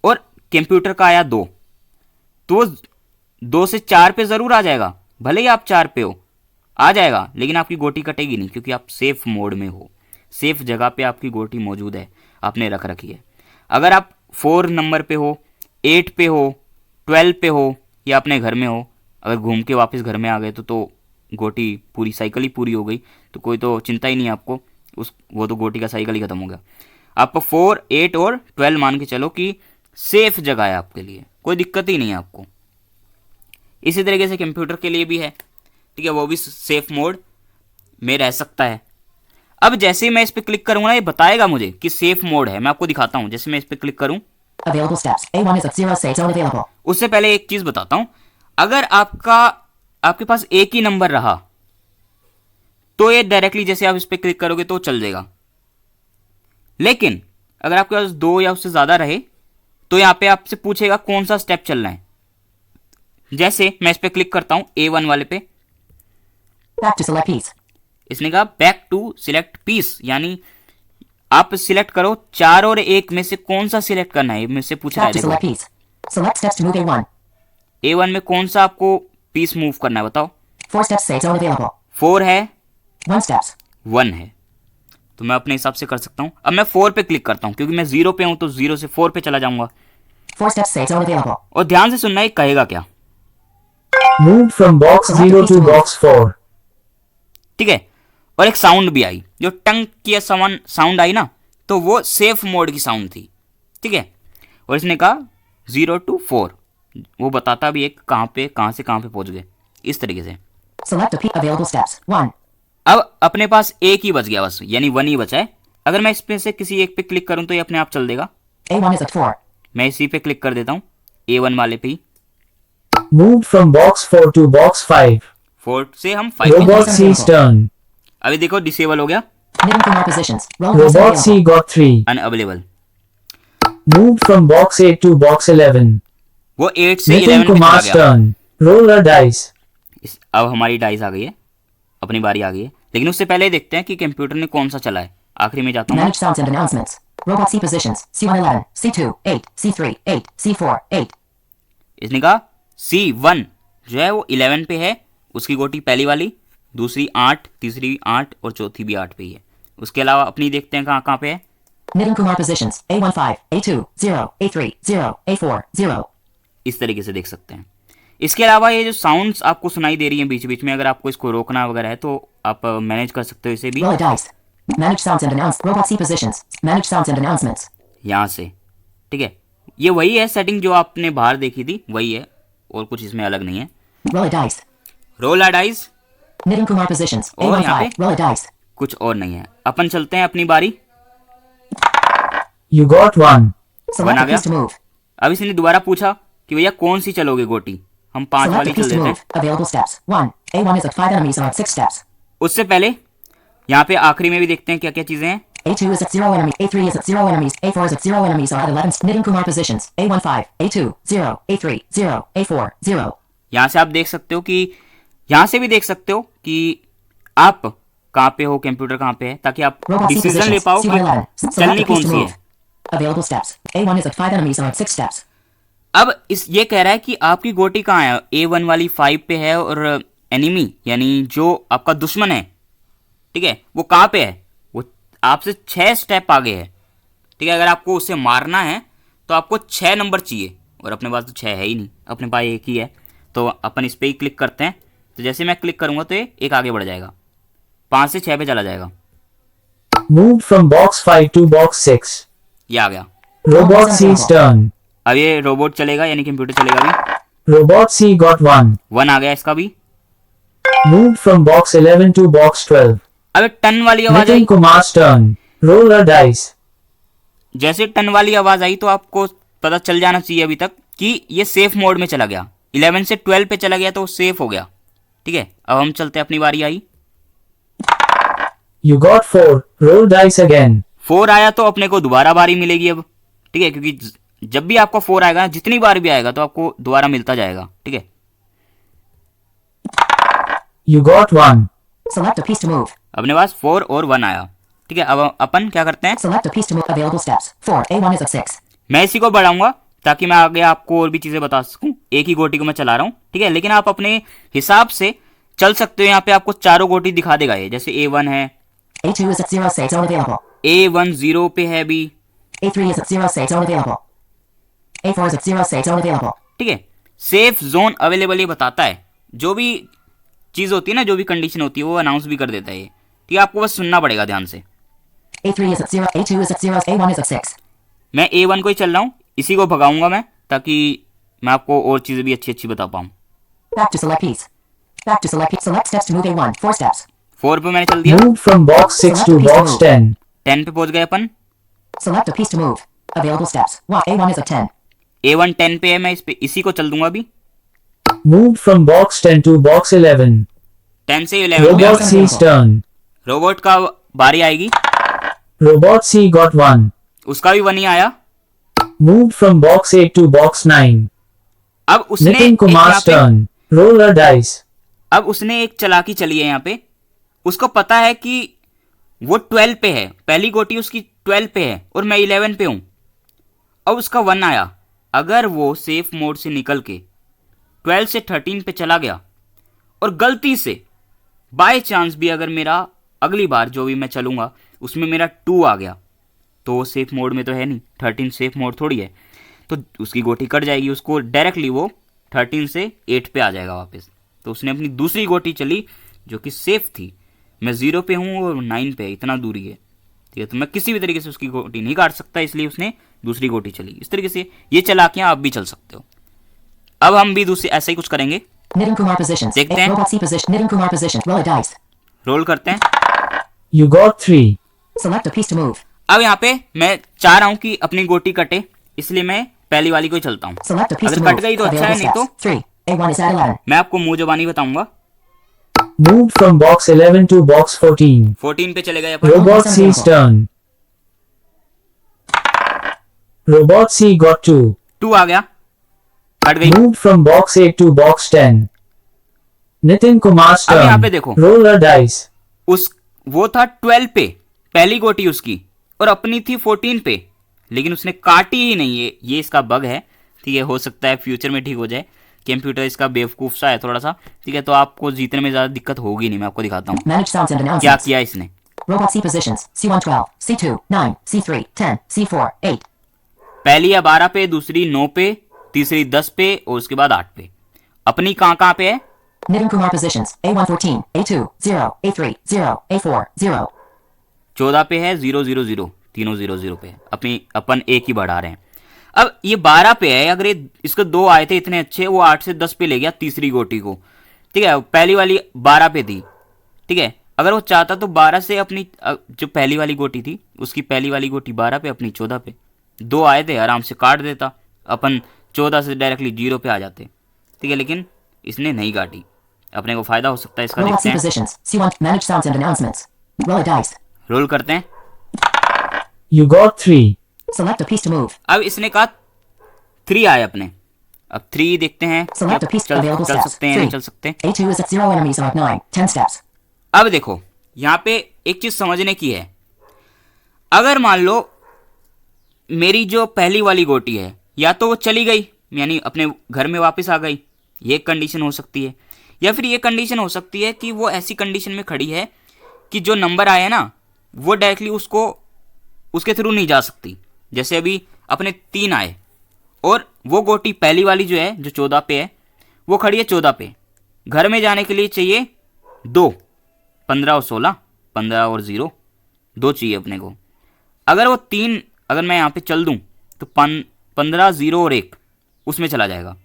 और कंप्यूटर का आया 2, तो 2 से 4 पे ज़रूर आ जाएगा, भले ही आप 4 पे हो आ जाएगा, लेकिन आपकी गोटी कटेगी नहीं, क्योंकि आप सेफ मोड में हो, सेफ जगह पे आपकी गोटी मौजूद है, आपने रख रखी है। अगर आप 4 नंबर पे हो, 8 पे हो, 12 पे हो या अपने घर में हो, अगर घूम के वापस घर में आ गए तो गोटी पूरी साइकिल ही पूरी हो गई, तो कोई तो चिंता ही नहीं है आपको, वो तो गोटी का साइकिल ही खत्म हो गया। आपको 4 8 और 12 मान के चलो कि सेफ जगह है आपके लिए, कोई दिक्कत ही नहीं है आपको। इसी तरीके से कंप्यूटर के लिए भी है, ठीक है, वो भी सेफ मोड में रह सकता है। अब जैसे ही मैं इस पर क्लिक करूंगा ये बताएगा मुझे कि सेफ मोड है। मैं आपको दिखाता हूं, जैसे मैं इस पर क्लिक करूं, Available steps. A1 is of 0 states unavailable. उससे पहले एक चीज बताता हूं, अगर आपके पास एक ही नंबर रहा तो ये डायरेक्टली जैसे आप इस पर क्लिक करोगे तो चल जाएगा। लेकिन अगर आपके पास 2 या उससे ज्यादा रहे तो यहां पे आपसे पूछेगा कौन सा स्टेप चलना है। जैसे मैं इस पर क्लिक करता हूं A1 वाले पे, Back to select piece. इसने कहा बैक टू सिलेक्ट पीस, यानी आप सिलेक्ट करो 4 और 1 में से कौन सा सिलेक्ट करना है, मुझसे पूछ रहा Back है। to select देखो piece. Select steps to move A1. A1 में कौन सा आपको पीस मूव करना है बताओ। 4 steps states unavailable. 4 है, 1 steps. 1 है, तो मैं अपने हिसाब से कर सकता हूं। अब मैं 4 पे क्लिक करता हूं, क्योंकि मैं 0 पे हूं तो 0 से 4 पे चला जाऊंगा। 4 steps states unavailable. और ध्यान से सुनना, ये कहेगा क्या, Move from box 0 to box 4. ठीक है। और एक साउंड भी आई, जो टंग की साउंड आई ना, तो वो सेफ मोड की साउंड थी, ठीक है। और इसने कहा 0 to 4, वो बताता भी है कि कहाँ पे कहाँ से कहाँ पे पहुंच गए, इस तरीके से। Select a P available steps. 1. अब अपने पास एक ही बच गया बस, यानी 1 ही बचा है। अगर मैं इसमें से किसी एक पे क्लिक करूं तो ये अपने आप चल देगा। A1 is at 4. मैं इसी पे क्लिक कर देता हूँ, A1 वाले पे ही। Move from box 4 to box 5. 4 से हम 5 पे Robot चले गए। C's turn. अभी देखो डिसेबल हो गया, Nitin Kumar positions. Roll is Robot C available. got 3. Unavailable. Moved from box 8 to box 11. वो 8 से Nitin 11 पे चला Kumar's गया। turn. Roll a dice. अब हमारी डाइस आ गई है, अपनी बारी आ गई है। लेकिन उससे पहले देखते हैं कि कंप्यूटर ने कौन सा चला है। आखिरी में जाता हूँ मैं। Manage sounds and announcements. Robot C positions. C1 11. C2 8. C3 8. C4 8. इसने कहा C1 जो है वो 11 पे है, उसकी गोटी पहली वाली, दूसरी 8, तीसरी 8 और चौथी भी 8 पे ही है। उसके अलावा अपनी देखते हैं कहाँ कहाँ पे है। Nitin Kumar positions. A1 5. A2 0. A3 0. A4 0. इस तरीके से देख सकते हैं। इसके अलावा ये जो साउंड्स आपको सुनाई दे रही हैं बीच बीच में, अगर आपको इसको रोकना वगैरह है तो आप मैनेज कर सकते हो इसे भी Roll a dice. Manage sounds and announce. Robot C positions. Manage sounds and announcements. यहाँ से। ठीक है, ये वही है सेटिंग जो आपने बाहर देखी थी, वही है, और कुछ इसमें अलग नहीं है। Roll a dice. Roll a dice, Nitin Kumar positions. और A1 यहाँ 5. Roll a dice. कुछ और नहीं है। अपन चलते हैं अपनी बारी। You got 1. Select uh a गया। piece to move. अब इसने दोबारा पूछा कि भैया कौन सी चलोगे गोटी, हम 5 Select वाली a piece चल to देते move. हैं। Available steps. 1. A1 is at 5 enemies and at 6 steps. उससे पहले यहाँ पे आखिरी में भी देखते हैं क्या क्या चीजें हैं। A2 is at 0 enemies. A3 is at 0 enemies. A4 is at 0 enemies or at 11. Nitin Kumar positions. A1 5. A2 0. A3 0. A4 0. यहाँ से आप देख सकते हो कि यहाँ से भी देख सकते हो कि आप कहाँ पे हो, कंप्यूटर कहाँ पे है, ताकि आप Robot C डिसीजन ले positions. पाओ C1 कि 11. Select चलनी a कौन piece to सी है। move. Available steps. A1 is at 5 enemies and at 6 steps. अब इस ये कह रहा है कि आपकी गोटी कहाँ है, A1 वाली 5 पे है और एनिमी यानी जो आपका दुश्मन है, ठीक है, वो कहाँ पे है, वो आपसे 6 स्टेप आगे है। ठीक है, अगर आपको उसे मारना है तो आपको 6 नंबर चाहिए, और अपने पास तो 6 है ही नहीं, अपने पास एक ही है। तो अपन इस पर ही क्लिक करते हैं। तो जैसे मैं क्लिक करूंगा तो ये एक आगे बढ़ जाएगा, 5 से 6 पे चला जाएगा। Moved from box 5 to box 6. ये आ गया। Robot C's turn. अब ये रोबोट चलेगा यानी कंप्यूटर चलेगा भी। Robot C got 1. 1 आ गया इसका भी। Moved from box 11 to box 12. अब एक टन वाली आवाज आई। Nitin Kumar's turn. Roll a dice. जैसे टन वाली आवाज आई तो आपको पता चल जाना चाहिए अभी तक कि ये सेफ मोड में चला गया। 11 से 12 पे चला गया तो सेफ हो गया। ठीक है, अब हम चलते हैं, अपनी बारी आई। You got 4. Roll dice again. 4 आया तो अपने को दोबारा बारी मिलेगी अब। ठीक है, क्योंकि जब भी आपका 4 आएगा, जितनी बार भी आएगा तो आपको दोबारा मिलता जाएगा। ठीक है, You got 1. Select a piece to move. अपने पास 4 और 1 आया। ठीक है, अब अपन क्या करते हैं, Select a piece to move. Available steps. 4. A1 is at 6. मैं इसी को बढ़ाऊंगा ताकि मैं आगे आपको और भी चीजें बता सकूं। एक ही गोटी को मैं चला रहा हूं, ठीक है, लेकिन आप अपने हिसाब से चल सकते हो। यहाँ पे आपको चारों गोटी दिखा देगा ये, जैसे A1 है, A2 is at 0. Safe zone available. A1 0 पे है भी। A3 is at 0. Safe zone available. A4 is at 0. Safe zone available. ठीक है, सेफ जोन अवेलेबल ये बताता है। जो भी चीज होती है ना, जो भी कंडीशन होती है वो अनाउंस भी कर देता है ये। ठीक है, आपको बस सुनना पड़ेगा ध्यान से। A3 is at 0. A2 is at 0. A1 is at 6. मैं A1 को ही चल रहा हूँ, इसी को भगाऊंगा मैं, ताकि मैं आपको और चीजें भी अच्छी अच्छी बता पाऊँ। Back to select piece. Back to select piece. Select steps to move A1. 4 steps. 4 पे मैंने चल दिया। Moved from box 6 to box 10. 10 पे पहुंच गए अपन। Select a piece to move. Available steps. A1 is at 10. A1 10 पे है, मैं इसी को चल दूंगा अभी। Moved from box 10 to box 11. 10 से 11 पे Robot C's turn. रोबोट का बारी आएगी। Robot C got 1. उसका भी 1 ही आया। Moved from box 8 to box 9. अब उसने Nitin एक Kumar's यहाँ पे- turn. Roll a dice. अब उसने एक चालाकी चली है यहाँ पे। उसको पता है कि वो 12 पे है, पहली गोटी उसकी 12 पे है और मैं 11 पे हूं। अब उसका 1 आया। अगर वो सेफ मोड से निकल के 12 से 13 पे चला गया और गलती से बाय चांस भी अगर मेरा अगली बार जो भी मैं चलूंगा उसमें मेरा 2 आ गया, तो वो सेफ मोड में तो है नहीं, 13 सेफ मोड थोड़ी है, तो उसकी गोटी कट जाएगी। उसको डायरेक्टली वो 13 से 8 पे आ जाएगा वापस। तो उसने अपनी दूसरी गोटी चली जो कि सेफ थी। मैं 0 पे हूँ और 9 पे, इतना दूरी है। ठीक है, तो मैं किसी भी तरीके से उसकी गोटी नहीं काट सकता, इसलिए उसने दूसरी गोटी चली। इस तरीके से ये चालाकियां आप भी चल सकते हो। अब हम भी दूसरी ऐसे ही कुछ करेंगे, Nitin Kumar positions. देखते हैं। Robot C position. Nitin Kumar position. Roll a dice. Roll करते हैं। You got 3. Select a piece to move. अब यहाँ पे मैं चाह रहा हूँ कि अपनी गोटी कटे, इसलिए मैं पहली वाली को ही चलता हूँ। Select a piece अगर to कट move. गई तो अच्छा है, Available नहीं तो steps. 3. A1 is at 11. मैं आपको मुंह जबानी बताऊंगा। Moved from box 11 to box 14. 14 पे चले गए अपन। Robot C's turn. Robot C got 2. 2 आ गया, कट गई। Moved from box 8 to box 10. Nitin Kumar's अब यहाँ turn. पे देखो। Roll a dice. वो था 12 पे पहली गोटी उसकी, और अपनी थी 14 पे, लेकिन उसने काटी ही नहीं। ये इसका बग है, ठीक है। हो सकता है फ्यूचर में ठीक हो जाए। कंप्यूटर इसका बेवकूफ सा है थोड़ा सा, ठीक है। तो आपको जीतने में ज्यादा दिक्कत होगी नहीं, मैं आपको दिखाता हूँ Manage sounds and क्या announcements. किया इसने। Robot C positions. C1 12. C2 9. C3 10. C4 8. पहली है 12 पे, दूसरी 9 पे, तीसरी 10 पे, और उसके बाद 8 पे। अपनी कहाँ पे है? Nitin Kumar positions. A1 14. A2 0. A3 0. A4 0. 14 पे है, 0 0 0, तीनों 0 0 पे है। अपन एक ही बढ़ा रहे हैं। अब ये 12 पे है, अगर इसको 2 आए थे इतने अच्छे, वो 8 से 10 पे ले गया तीसरी गोटी को, ठीक है। पहली वाली 12 पे थी, ठीक है। अगर वो चाहता तो 12 से अपनी जो पहली वाली गोटी थी उसकी पहली वाली गोटी 12 पे, अपनी 14 पे, 2 आए थे, आराम से काट देता। अपन 14 से डायरेक्टली 0 पे आ जाते, ठीक है। लेकिन इसने नहीं काटी, अपने को फायदा हो सकता है इसका। Robot देखते C हैं, positions. C1 manage sounds and announcements. Roll a dice. Roll करते हैं। You got 3. Select a piece to move. अब इसने कहा 3 आए अपने। अब 3 देखते हैं Select a piece चल available steps. सकते हैं, नहीं 3. चल सकते। A2 is at 0 enemies are at 9. 10 steps. अब देखो यहाँ पे एक चीज समझने की है। अगर मान लो मेरी जो पहली वाली गोटी है, या तो वो चली गई, यानी अपने घर में वापस आ गई, ये एक कंडीशन हो सकती है। या फिर ये कंडीशन हो सकती है कि वो ऐसी कंडीशन में खड़ी है कि जो नंबर आया ना, वो डायरेक्टली उसके थ्रू नहीं जा सकती। जैसे अभी अपने 3 आए, और वो गोटी पहली वाली जो है, जो 14 पे है, वो खड़ी है 14 पे। घर में जाने के लिए चाहिए 2, 15 और 16, 15 और 0, 2 चाहिए अपने को। अगर वो 3, अगर मैं यहाँ पे चल दूँ तो 15, 0 और 1 उसमें चला जाएगा,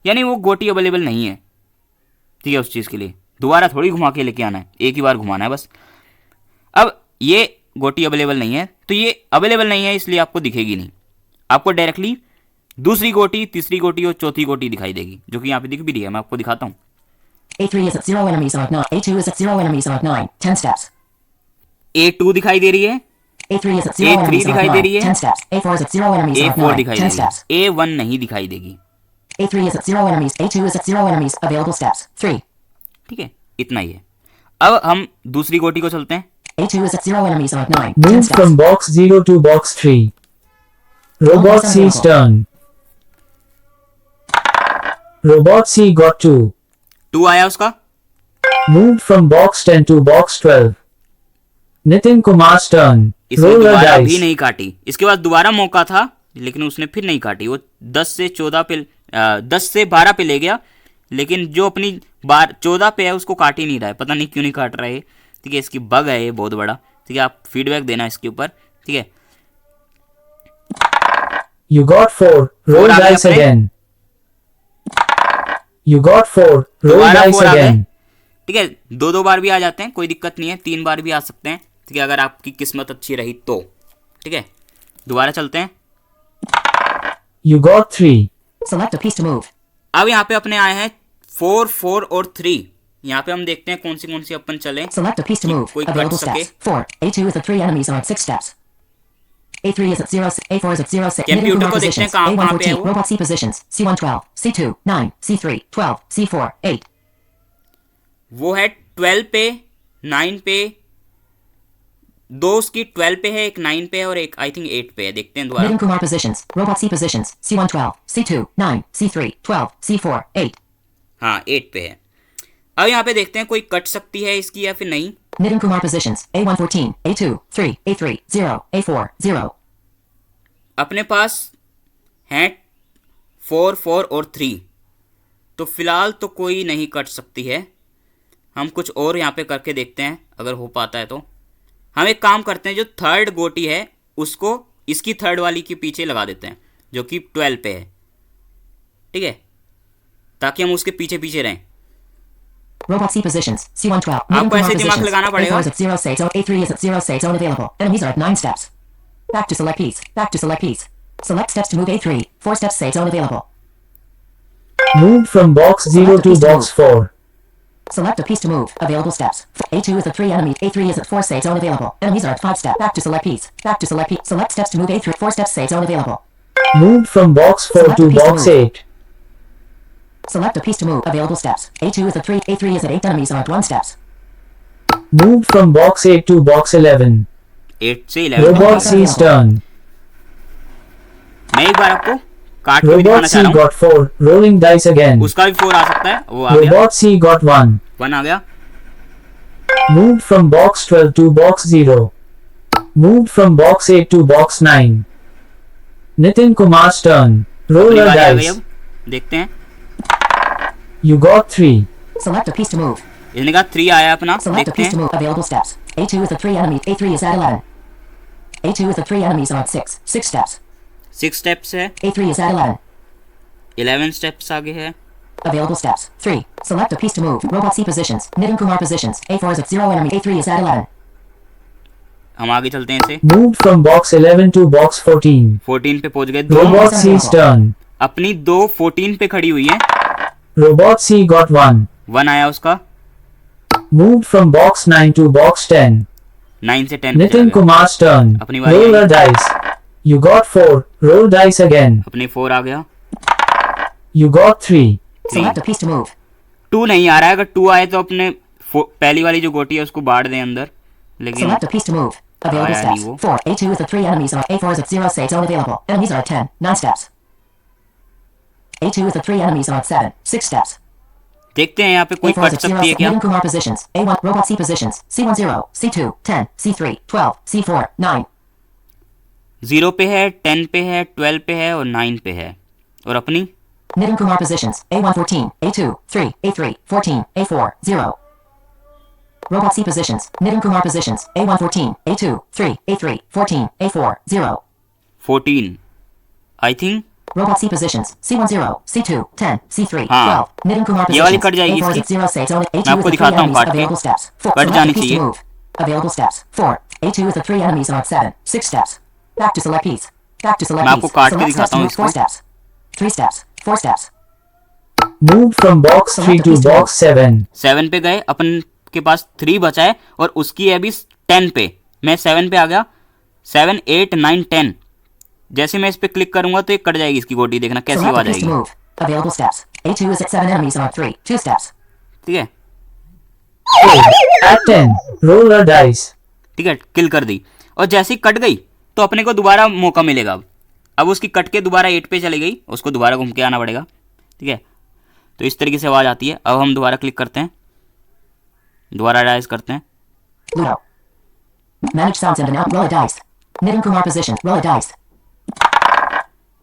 यानी वो गोटी अवेलेबल नहीं है, ठीक है। उस चीज़ के लिए दोबारा थोड़ी घुमा के लेके आना है, एक ही बार घुमाना है बस। अब ये गोटी अवेलेबल नहीं है, तो ये अवेलेबल नहीं है, इसलिए आपको दिखेगी नहीं। आपको डायरेक्टली दूसरी गोटी, तीसरी गोटी और चौथी गोटी दिखाई देगी, जो कि यहाँ पे दिख भी रही है। मैं आपको दिखाता हूँ। A3 is at 0 enemies are at 9. A2 is at 0 enemies are at 9. 10 steps. A2 दिखाई दे रही है, A3 is at 0 A3 enemies are दिखाई at दे 9. रही है, 10 steps. A4 is at 0 enemies are at A4 9. दिखाई 10 देगी, steps. A1 नहीं दिखाई देगी, A3 is at 0 enemies. A2 is at 0 enemies. Available steps. 3. ठीक है। इतना ही है। अब हम दूसरी गोटी को चलते हैं। A2 is at 0 enemies are at 9. 10 Moved steps. from box 0 to box 3. Robot C's turn. Robot C got 2. 2 आया उसका। Moved from box 10 to box 12. Nitin Kumar's turn. इसने Roll a दोबारा भी dice. नहीं काटी। इसके बाद दोबारा मौका था, लेकिन उसने फिर नहीं काटी। वो 10 से 12 पे ले गया, लेकिन जो अपनी 14 पे है उसको काट ही नहीं रहा है। पता नहीं क्यों नहीं काट रहा है, ठीक है। इसकी बग है ये बहुत बड़ा, ठीक है। आप फीडबैक देना इसके ऊपर, ठीक है। You got 4. Roll आ गए dice अपने। again. You got 4. Roll दोबारा dice 4 आ गए, again. ठीक है। 2 बार भी आ जाते हैं, कोई दिक्कत नहीं है। 3 बार भी आ सकते हैं, ठीक है, अगर आपकी किस्मत अच्छी रही तो, ठीक है। दोबारा चलते हैं। You got 3. Select a piece to move. अब यहाँ पे अपने आए हैं 4, 4 और 3। यहाँ पे हम देखते हैं कौन सी अपन चले। Select a piece to move. कोई कट Available सके। steps. 4. A2 is at 3 enemies are at 6 steps. A3 is at 0. A4 is at 0. Computer Kumar को देखते हैं positions. कहाँ A1 पे है 14. वो। Robot C positions. C1 12. C2 9. C3 12. C4 8. वो है 12 पे, 9 पे, 2 उसकी 12 पे है, एक 9 पे है और एक आई थिंक 8 पे है। देखते हैं दोबारा। Nitin Kumar positions. Robot C positions. C1 12. C2 9. C3 12. C4 8. हाँ 8 पे है। अब यहाँ पे देखते हैं कोई कट सकती है इसकी या फिर नहीं। Nitin Kumar positions. A1 14. A2 3. A3 0. A4 0. अपने पास हैं 4, 4 और 3, तो फिलहाल तो कोई नहीं कट सकती है। हम कुछ और यहाँ पे करके देखते हैं, अगर हो पाता है तो। हम एक काम करते हैं, जो थर्ड गोटी है उसको इसकी थर्ड वाली के पीछे लगा देते हैं, जो कि 12 पे है, ठीक है। ताकि हम उसके पीछे पीछे रहें। Robot C positions. C112. Medium आपको Kumar ऐसे दिमाग positions. लगाना पड़ेगा। A4 is at 0 state zone. A3 is at 0 state zone available. Enemies are at 9 steps. Back to select piece. Back to select piece. Select steps to move A3. 4 steps state zone available. Move from box 0 to box 4. Select a piece to move. Available steps. A2 is at 3 enemies. A3 is at 4 state zone available. Enemies are at 5 steps. Back to select piece. Back to select piece. Select steps to move A3. 4 steps state zone available. Move from box 4 Select to a piece to box move. 8. Select a piece to move. Available steps. A2 is at 3. A3 is at 8 enemies are at 1 steps. Move from box 8 to box 11. 8 से 11 Robot C's turn. मैं एक बार आपको काट के भी दिखाना Robot चाह C रहा हूँ। got 4. Rolling dice again. उसका भी 4 आ सकता है, वो आ गया। Robot C got 1. 1 आ गया। Move from box 12 to box 0. Move from box 8 to box 9. Nitin Kumar's turn. Roll अपनी a बारी आ गई। dice. अब देखते हैं। You got 3. Select a piece to move. इसने कहा 3 आया अपना, Select a देखते piece to हैं। move. Available steps. A2 is at 3 enemies. A3 is at 11. A2 is at 3 enemies are at 6. 6 steps. 6 steps है, A3 is at 11. 11 स्टेप्स आगे है। Available steps. 3. Select a piece to move. Robot C positions. Nitin Kumar positions. A4 is at 0 enemy. A3 is at 11. हम आगे चलते हैं इसे। Move from box 11 to box 14. 14 पे पहुंच गए। दो Robot C's turn. अपनी 2 14 पे खड़ी हुई है। Robot C got 1. 1 आया उसका। Moved from box 9 to box 10. 9 से 10 पे चला Nitin गया। Kumar's turn. अपनी बारी Roll a I. dice. You got 4. Roll dice again. अपनी 4 आ गया। You got 3. Select a piece to move. 2 नहीं आ रहा है, अगर 2 आए तो अपने पहली वाली जो गोटी है उसको बाढ़ दें अंदर, लेकिन Select a piece to move. Available आया steps. नहीं वो। 4. A2 is at 3 enemies are A4 is at 0 state zone available. Enemies are at 10. 9 steps. A2 is at 3 enemies are at 7. 6 steps. देखते हैं यहाँ पे कोई A4 is कट at 0 सकती है क्या। Nitin Kumar positions. A1 Robot C positions. C1 0. C2 10. C3 12. C4 9. 0 पे है, 10 पे है, 12 पे है और 9 पे है। और अपनी Nitin Kumar positions. A1 14. A2 3. A3 14. A4 0. Robot C positions. Nitin Kumar positions. A1 14. A2 3. A3 14. A4 0. 14 I think Robot C positions. C1 0. C2 10. C3 हाँ। 12. Nitin Kumar ये वाली positions. कट जाएगी A4 is इसकी। at 0 state zone. A2 मैं is आपको at 3 दिखाता हूँ enemies. काट के। Available steps. 4. कट Select जानी a piece to चाहिए। move. Available steps. 4. A2 is at 3 enemies are at 7. 6 steps. Back to select piece. Back to select मैं आपको piece. काट के Select steps दिखाता to हूँ move 4 इसको। steps. 3 steps. 4 steps. Move from box 3 to box 7. 7 पे गए, अपन के पास 3 बचा है और उसकी है अभी 10 पे। मैं 7 पे आ गया। 7 8 9 10। जैसे मैं इस पे क्लिक करूंगा तो ये कट जाएगी इसकी गोटी, देखना कैसी Select a आवाज piece to आएगी। move. Available steps. A2 is at 7 enemies are at 3. 2 steps. ठीक है, At 10. Roll a dice. ठीक है, किल कर दी। और जैसे ही कट गई तो अपने को दोबारा मौका मिलेगा। अब उसकी कट के दोबारा 8 पे चली गई, उसको दोबारा घूम के आना पड़ेगा। ठीक है, तो इस तरीके से आवाज आती है। अब हम दोबारा क्लिक करते हैं, दोबारा डाइस करते हैं। Ludo. Manage sounds and now roll a dice. Nitin Kumar position. Roll a dice.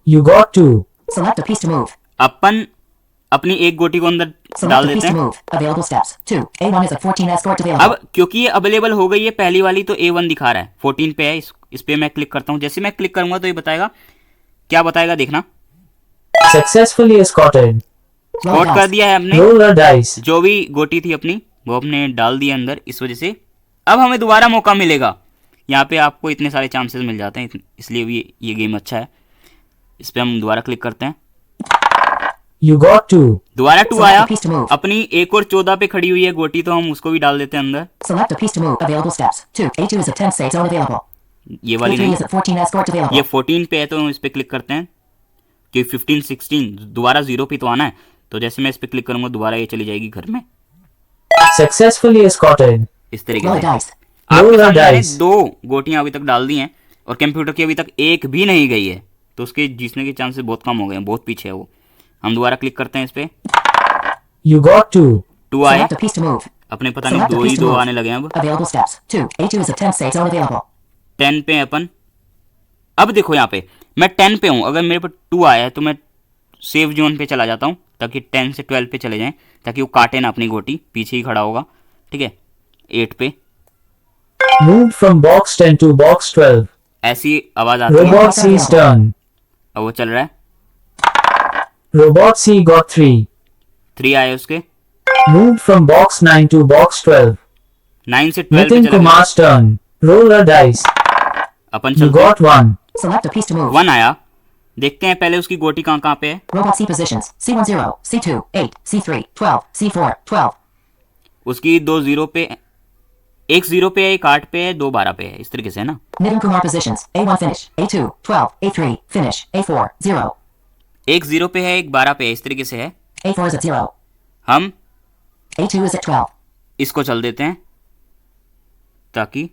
You got 2. Select a piece to move. अपन अपनी एक गोटी को अंदर डाल Select a piece देते to हैं। move. Available steps. 2. A1 is at 14 escort available. अब क्योंकि ये अवेलेबल हो गई है पहली वाली, तो A1 दिखा रहा है, 14 पे है। इस पे मैं क्लिक करता हूँ। जैसे मैं क्लिक करूंगा तो ये बताएगा, क्या बताएगा देखना। Successfully escorted. Roll spot a कर dice. दिया है हमने, Roll a dice. जो भी गोटी थी अपनी वो हमने डाल दी अंदर। इस वजह से अब हमें दोबारा मौका मिलेगा। यहाँ पे आपको इतने सारे चांसेस मिल जाते हैं, इसलिए भी ये गेम अच्छा है। इस पे हम दोबारा क्लिक करते हैं, You got 2. दोबारा 2 Select आया। a piece to move. अपनी एक और 14 पे खड़ी हुई है गोटी, तो हम उसको भी डाल देते हैं अंदर। Select a piece to move. Available steps. 2. A2 is at 10 state zone available. ये वाली A3 नहीं, is at 14 escort ये available. 14 पे है तो हम इस पे क्लिक करते हैं कि 15 16 दोबारा 0 पे तो आना है। तो जैसे मैं इस पे क्लिक करूंगा दोबारा ये चली जाएगी घर में, Successfully escorted. Roll इस तरीके a से। dice. आपके Roll a सामने मैंने dice. 2 गोटियां अभी तक डाल दी हैं और कंप्यूटर की अभी तक एक भी नहीं गई है, तो उसके जीतने के चांसेस बहुत कम हो गए हैं, बहुत पीछे है वो। हम दोबारा क्लिक करते हैं इस पे, You got 2. 2 आए Select a piece to move. अपने, पता नहीं Select a 2 piece he to 2 move. आने लगे हैं अब। Available steps. 2. A2 is at 10 state zone available. 10 पे हैं अपन। अब देखो यहाँ पे मैं 10 पे हूँ, अगर मेरे पर 2 आया है तो मैं सेफ जोन पे चला जाता हूँ ताकि 10 से 12 पे चले जाएं, ताकि वो काटे ना अपनी गोटी, पीछे ही खड़ा होगा। ठीक है, 8 पे Move from box 10 to box 12. ऐसी आवाज आती है। Robot C's turn. अब वो चल रहा है। Robot C got 3. 3 आए उसके, Moved from box 9 to box 12. 9 से 12 पे Nitin चला गया। Kumar's turn. Roll a dice. Upon You चलते हैं। got 1. Select a piece to move. 1 आया, देखते हैं पहले उसकी गोटी कहाँ कहाँ पे है। Robot C positions. C10, C2, 8, C3, 12, C4, 12. उसकी 2 0 पे, एक 0 पे है, एक 8 पे है, 2 12 पे है, इस तरीके से है ना। Nitin Kumar positions. A1 finish. A2, 12, A3, finish. A4, 0. एक 0 पे है, एक 12 पे है, इस तरीके से है। A4 is at 0. हम A2 is at 12. इसको चल देते हैं ताकि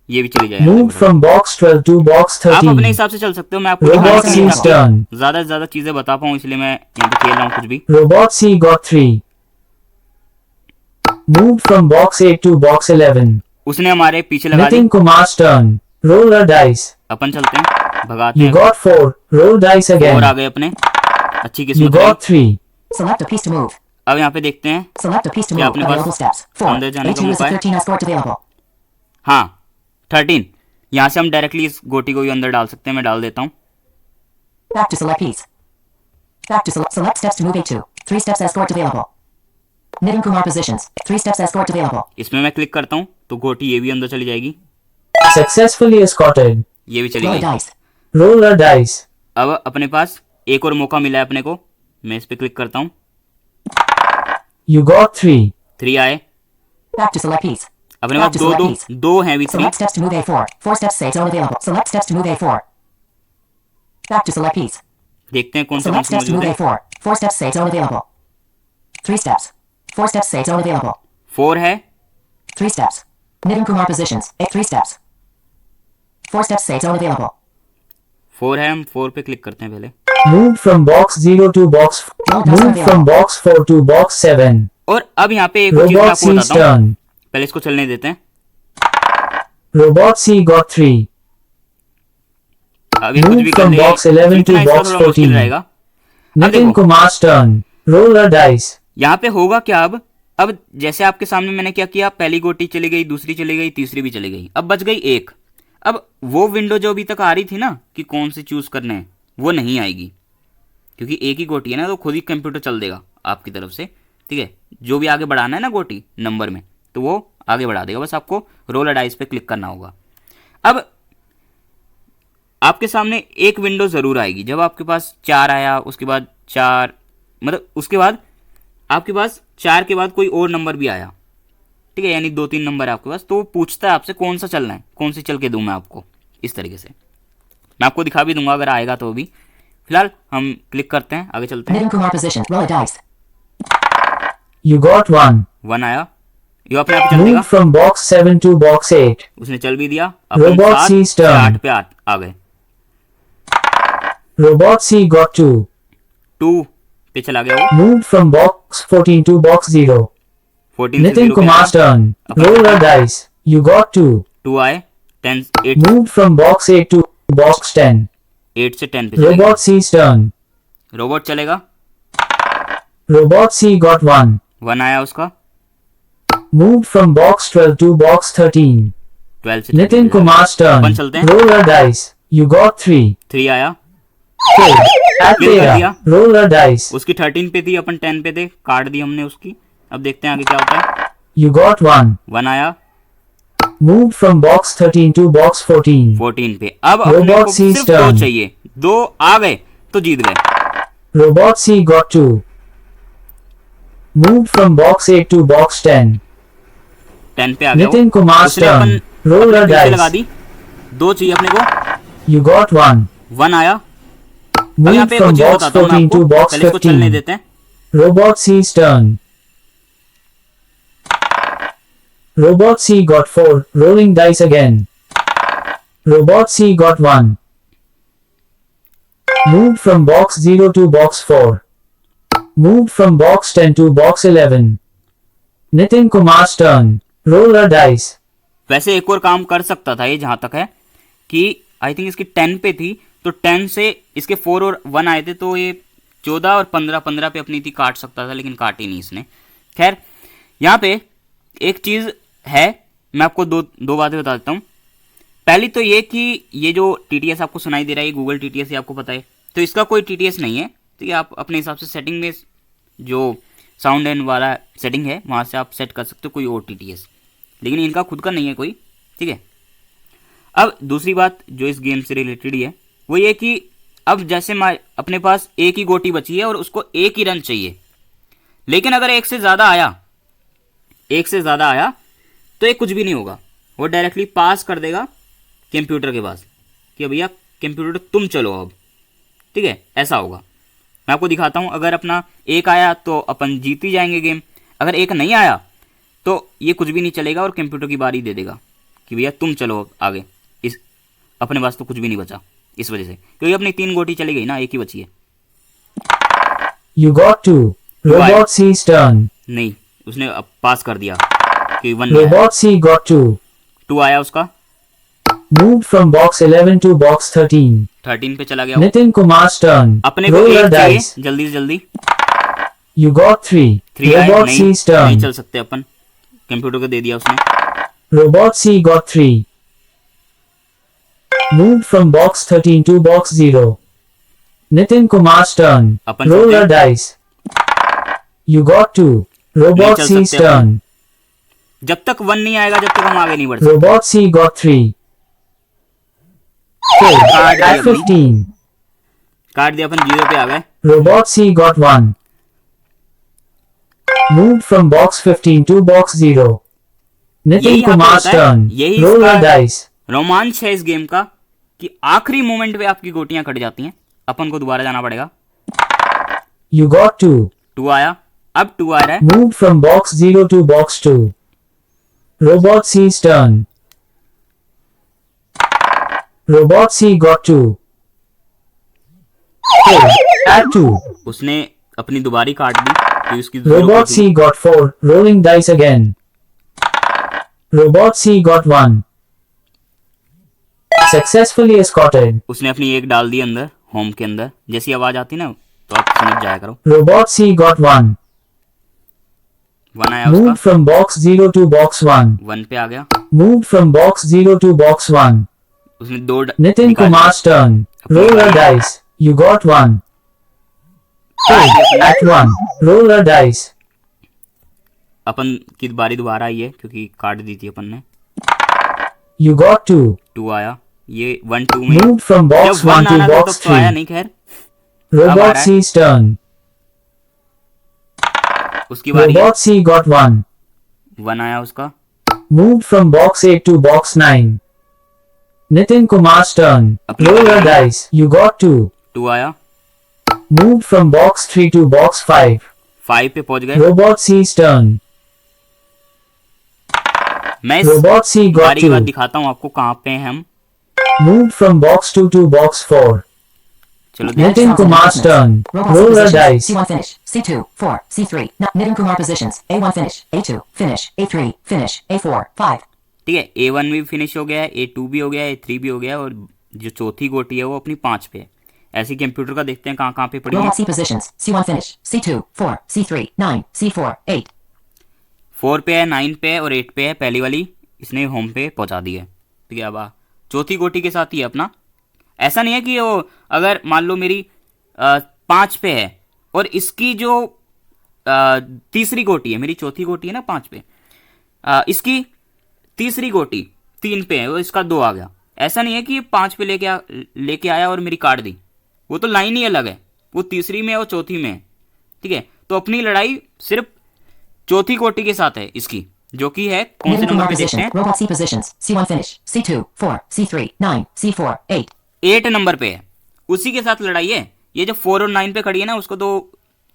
ये भी चली जाए। Moved from box 12 to box आप अपने 13. हिसाब से चल सकते हो, मैं आपको Robot दिखाने के लिए C's turn. ज्यादा से ज्यादा चीजें बता पाऊँ, इसलिए मैं यहाँ पे खेल रहा हूँ कुछ भी। Robot C got 3. Moved from box 8 to box 11. उसने हमारे पीछे लगा दी। Nitin Kumar's turn. Roll a dice. अपन चलते हैं, भगाते You हैं। got 4. Roll dice और again. आ गए अपने, अच्छी You किस्मत got रही। 3. Select a piece to move. अब यहाँ पे देखते हैं। Select a piece to क्या move. अपने पास Available steps. 4. अंदर जाने का A2 is मौका at है? 13 escort available. हाँ 13, यहाँ से हम डायरेक्टली इस गोटी को भी अंदर डाल सकते हैं। मैं डाल देता हूँ। Back to select piece. Back to select steps to move A2. 3 steps escort available. Nitin Kumar positions. 3 steps escort available. इसमें मैं क्लिक करता हूँ तो गोटी ये भी अंदर चली जाएगी, Successfully escorted. ये भी चली Roll a गई। dice. Roll a dice. अब अपने पास एक और मौका मिला है अपने को। मैं इस पे क्लिक करता हूँ, You got 3. 3 आए। Back to select piece. अपने Back पास to दो select दो piece. दो हैं भी 3। Select steps to move A4. 4 steps safe zone available. Select steps to move A4. Back to select piece. देखते हैं कौन सा Select steps to मौजूद move है। A4. 4 steps safe zone available. 3 steps. 4 steps safe zone available. 4 है, 3 steps. Nitin Kumar positions. 3 steps. 4 steps safe zone available. 4 है, हम 4 पे क्लिक करते हैं पहले। Moved from box 0 to box. Moved from box 4 to box 7. और अब यहाँ पे एक और चीज मैं Robot आपको C's बताता हूँ, turn. पहले इसको चलने देते हैं। Robot C got 3. अब ये कुछ Move भी कर from ले, box 11 to जीतना इसका box थोड़ा मुश्किल 14. रहेगा। अब Nitin देखो Kumar's turn. Roll a dice. यहाँ पे होगा क्या। अब जैसे आपके सामने मैंने क्या किया, पहली गोटी चली गई, दूसरी चली गई, तीसरी भी चली गई, अब बच गई एक। अब वो विंडो जो अभी तक आ रही थी ना कि कौन सी चूज करने हैं, वो नहीं आएगी, क्योंकि एक ही गोटी है ना, तो खुद ही कंप्यूटर चल देगा आपकी तरफ से। ठीक है, जो भी आगे बढ़ाना है ना गोटी नंबर में, तो वो आगे बढ़ा देगा। बस आपको रोल अ डाइस पे क्लिक करना होगा। अब आपके सामने एक विंडो जरूर आएगी, जब आपके पास 4 आया, उसके बाद 4, मतलब उसके बाद आपके पास 4 के बाद कोई और नंबर भी आया, ठीक है, यानी 2-3 नंबर है आपके पास, तो वो पूछता है आपसे कौन सा चलना है, कौन सी चल के दूं मैं आपको। इस तरीके से मैं आपको दिखा भी दूंगा अगर आएगा तो भी। फिलहाल हम क्लिक करते हैं, आगे चलते हैं। Nitin Kumar positions. Roll a dice. You got 1. 1 आया, ये अपने आप ही चल देगा। Moved from box 7 to box 8. उसने चल भी दिया। अपन Robot 7 C's से turn. 8 पे आ गए। Robot C got 2. 2 पे चला गया वो। Moved from box 14 to box 0. 14 से Nitin 0 पे Kumar's आया। turn. Roll a dice. You got 2. 2 आए, 10 8 Moved from box 8 to box 10. 8 से 10 पे चला गया। Robot C's turn. रोबोट चलेगा। Robot C got 1. 1 आया उसका, Moved from box 12 to box 13. 12 से 10 Nitin पे Kumar's turn. अपन चलते हैं। Roll a dice. You got 3. 3 आया, Okay. At Clear कर Tera. दिया। Roll a dice. उसकी 13 पे थी, अपन 10 पे थे, काट दी हमने उसकी। अब देखते हैं आगे क्या होता है। You got 1. 1 आया, Moved from box 13 to box 14. 14 पे। अब अपने Robot को C's सिर्फ 2 turn. चाहिए, 2 आ गए तो जीत गए। Robot C got 2. Moved from box 8 to box 10. 10 पे आ गया वो। Nitin Kumar's उसने turn. अपन Roll अपने a पीछे dice. लगा दी। 2 चाहिए अपने को। You got 1. 1 आया। अब यहाँ Moved पे from कुछ box बताता हूँ मैं 14 आपको, to box पहले इसको चलने 15. देते हैं। Robot C's turn. Robot C got 4. Rolling dice again. Robot C got 1. Moved from box 0 to box 4. Moved from box 10 to box 11. Nitin Kumar's turn. Roll a dice. वैसे एक और काम कर सकता था ये, जहां तक है कि आई थिंक इसकी 10 पे थी, तो 10 से इसके 4 और 1 आए थे, तो ये 14 और 15 पे अपनी थी, काट सकता था, लेकिन काटी नहीं इसने। खैर, यहाँ पे एक चीज है, मैं आपको दो बातें बता देता हूँ। पहली तो ये कि ये जो TTS आपको सुनाई दे रहा है, गूगल TTS, ये आपको पता है, तो इसका कोई TTS नहीं है। ठीक है, आप अपने हिसाब से सेटिंग में जो साउंड एंड वाला सेटिंग है, वहाँ से आप सेट कर सकते हो कोई OTTS, लेकिन इनका खुद का नहीं है कोई, ठीक है। अब दूसरी बात जो इस गेम से रिलेटेड ही है वो ये कि अब जैसे अपने पास एक ही गोटी बची है और उसको एक ही रन चाहिए, लेकिन अगर एक से ज़्यादा आया तो ये कुछ भी नहीं होगा, वो डायरेक्टली पास कर देगा कंप्यूटर के पास कि भैया कंप्यूटर तुम चलो अब, ठीक है, ऐसा होगा। मैं आपको दिखाता हूँ, अगर अपना एक आया तो अपन जीत ही जाएंगे गेम, अगर एक नहीं आया तो ये कुछ भी नहीं चलेगा और कंप्यूटर की बारी दे देगा कि भैया तुम चलो आगे, इस अपने पास तो कुछ भी नहीं बचा इस वजह से, क्योंकि अपनी 3 गोटी चली गई ना, एक ही बची है। You got 2. Robot C's turn. नहीं, उसने अब पास कर दिया कि 1 नहीं आया। Robot C got 2. 2 आया उसका, Moved from box 11 to box 13. 13 पे चला गया वो। Nitin Kumar's turn. अपने को Roll a एक चाहिए dice. जल्दी से जल्दी। You got 3. 3 आए, Robot नहीं, C's नहीं turn. चल सकते अपन, कंप्यूटर को दे दिया उसने। Robot C got 3. Moved from box 13 to box 0. Nitin Kumar's turn. Upon Roll a चलते dice. You got 2. Robot चल C's सकते अपन। turn. जब तक 1 नहीं आएगा जब तक हम आगे नहीं बढ़ सकते। Robot C got 3. Failed काट दिया at 15. काट दिया, अपन 0 पे आ गए। Robot C got 1. Moved from box 15 to box 0. यही Nitin यहाँ पे Kumar's होता है, turn. यही Roll a इसका dice. रोमांच है इस गेम का कि आखिरी मोमेंट पे आपकी गोटियां कट जाती हैं, अपन को दोबारा जाना पड़ेगा। You got 2. 2 आया, अब 2 आ रहा है। Moved from box 0 to box 2. Robot C's turn. Robot C got 2. Failed at 2. उसने अपनी दुबारी काट दी कि उसकी 0 Robot पे C थी। got 4. Rolling dice again. Robot C got 1. Successfully escorted. उसने अपनी एक डाल दी अंदर, होम के अंदर, जैसी आवाज आती ना तो आप समझ जाया करो। Robot C got 1. 1 आया Moved उसका, from box 0 to box 1. 1 पे आ गया। Moved from box 0 to box 1. उसने 2 Nitin Kumar's turn. Roll a dice. You got 1. Failed at 1. Roll a dice. अपन की बारी दोबारा आई है क्योंकि काट दी थी अपन ने। You got 2. 2 आया, ये 1 2 में Moved from जब box 1 1 to आना था box तो आया 3. नहीं, खैर Robot रहा है। C's turn. उसकी बारी है। Robot C got 1. 1 आया उसका, Moved from box 8 to box 9. Nitin Kumar's turn. Roll a dice. You got 2. 2 आया, Moved from box 3 to box 5. 5 पे पहुंच गए। Robot C's turn. मैं इस Robot C got बारी के बाद 2. दिखाता हूँ आपको कहाँ पे हैं हम। Moved from box 2 to box 4. चलो देखते Nitin हैं। Kumar's turn. Robot Roll a positions. dice. C1 finish. C2 4. C3. Nitin Kumar positions. A1 finish. A2 finish. A3 finish. A4 5. ठीक है, A1 भी फिनिश हो गया है, A2 भी हो गया है, A3 भी हो गया है, और जो चौथी गोटी है वो अपनी 5 पे है। ऐसे कंप्यूटर का देखते हैं कहाँ कहाँ पे पड़ी है। Robot C positions. C1 finish. C2 4. C3 9. C4 8. 4 पे है, 9 पे है और 8 पे है। पहली वाली इसने होम पे पहुंचा दी है, ठीक है। अब चौथी गोटी के साथ ही है अपना। ऐसा नहीं है कि वो अगर मान लो मेरी 5 पे है और इसकी जो तीसरी गोटी है, मेरी चौथी गोटी है ना 5 पे, इसकी तीसरी गोटी 3 पे है और इसका 2 आ गया। ऐसा नहीं है कि 5 पे लेके आया और मेरी काट दी, वो तो लाइन ही अलग है, वो तीसरी में है और चौथी में है, ठीक है। तो अपनी लड़ाई सिर्फ चौथी गोटी के साथ है इसकी, जो कि है कौन से Nitin नंबर Kumar पे देखते position. हैं, Robot C positions. C1 finish. C2 4. C3 9. C4 8. 8 number पे है, उसी के साथ लड़ाई है। ये जो 4 और 9 पे खड़ी है ना, उसको तो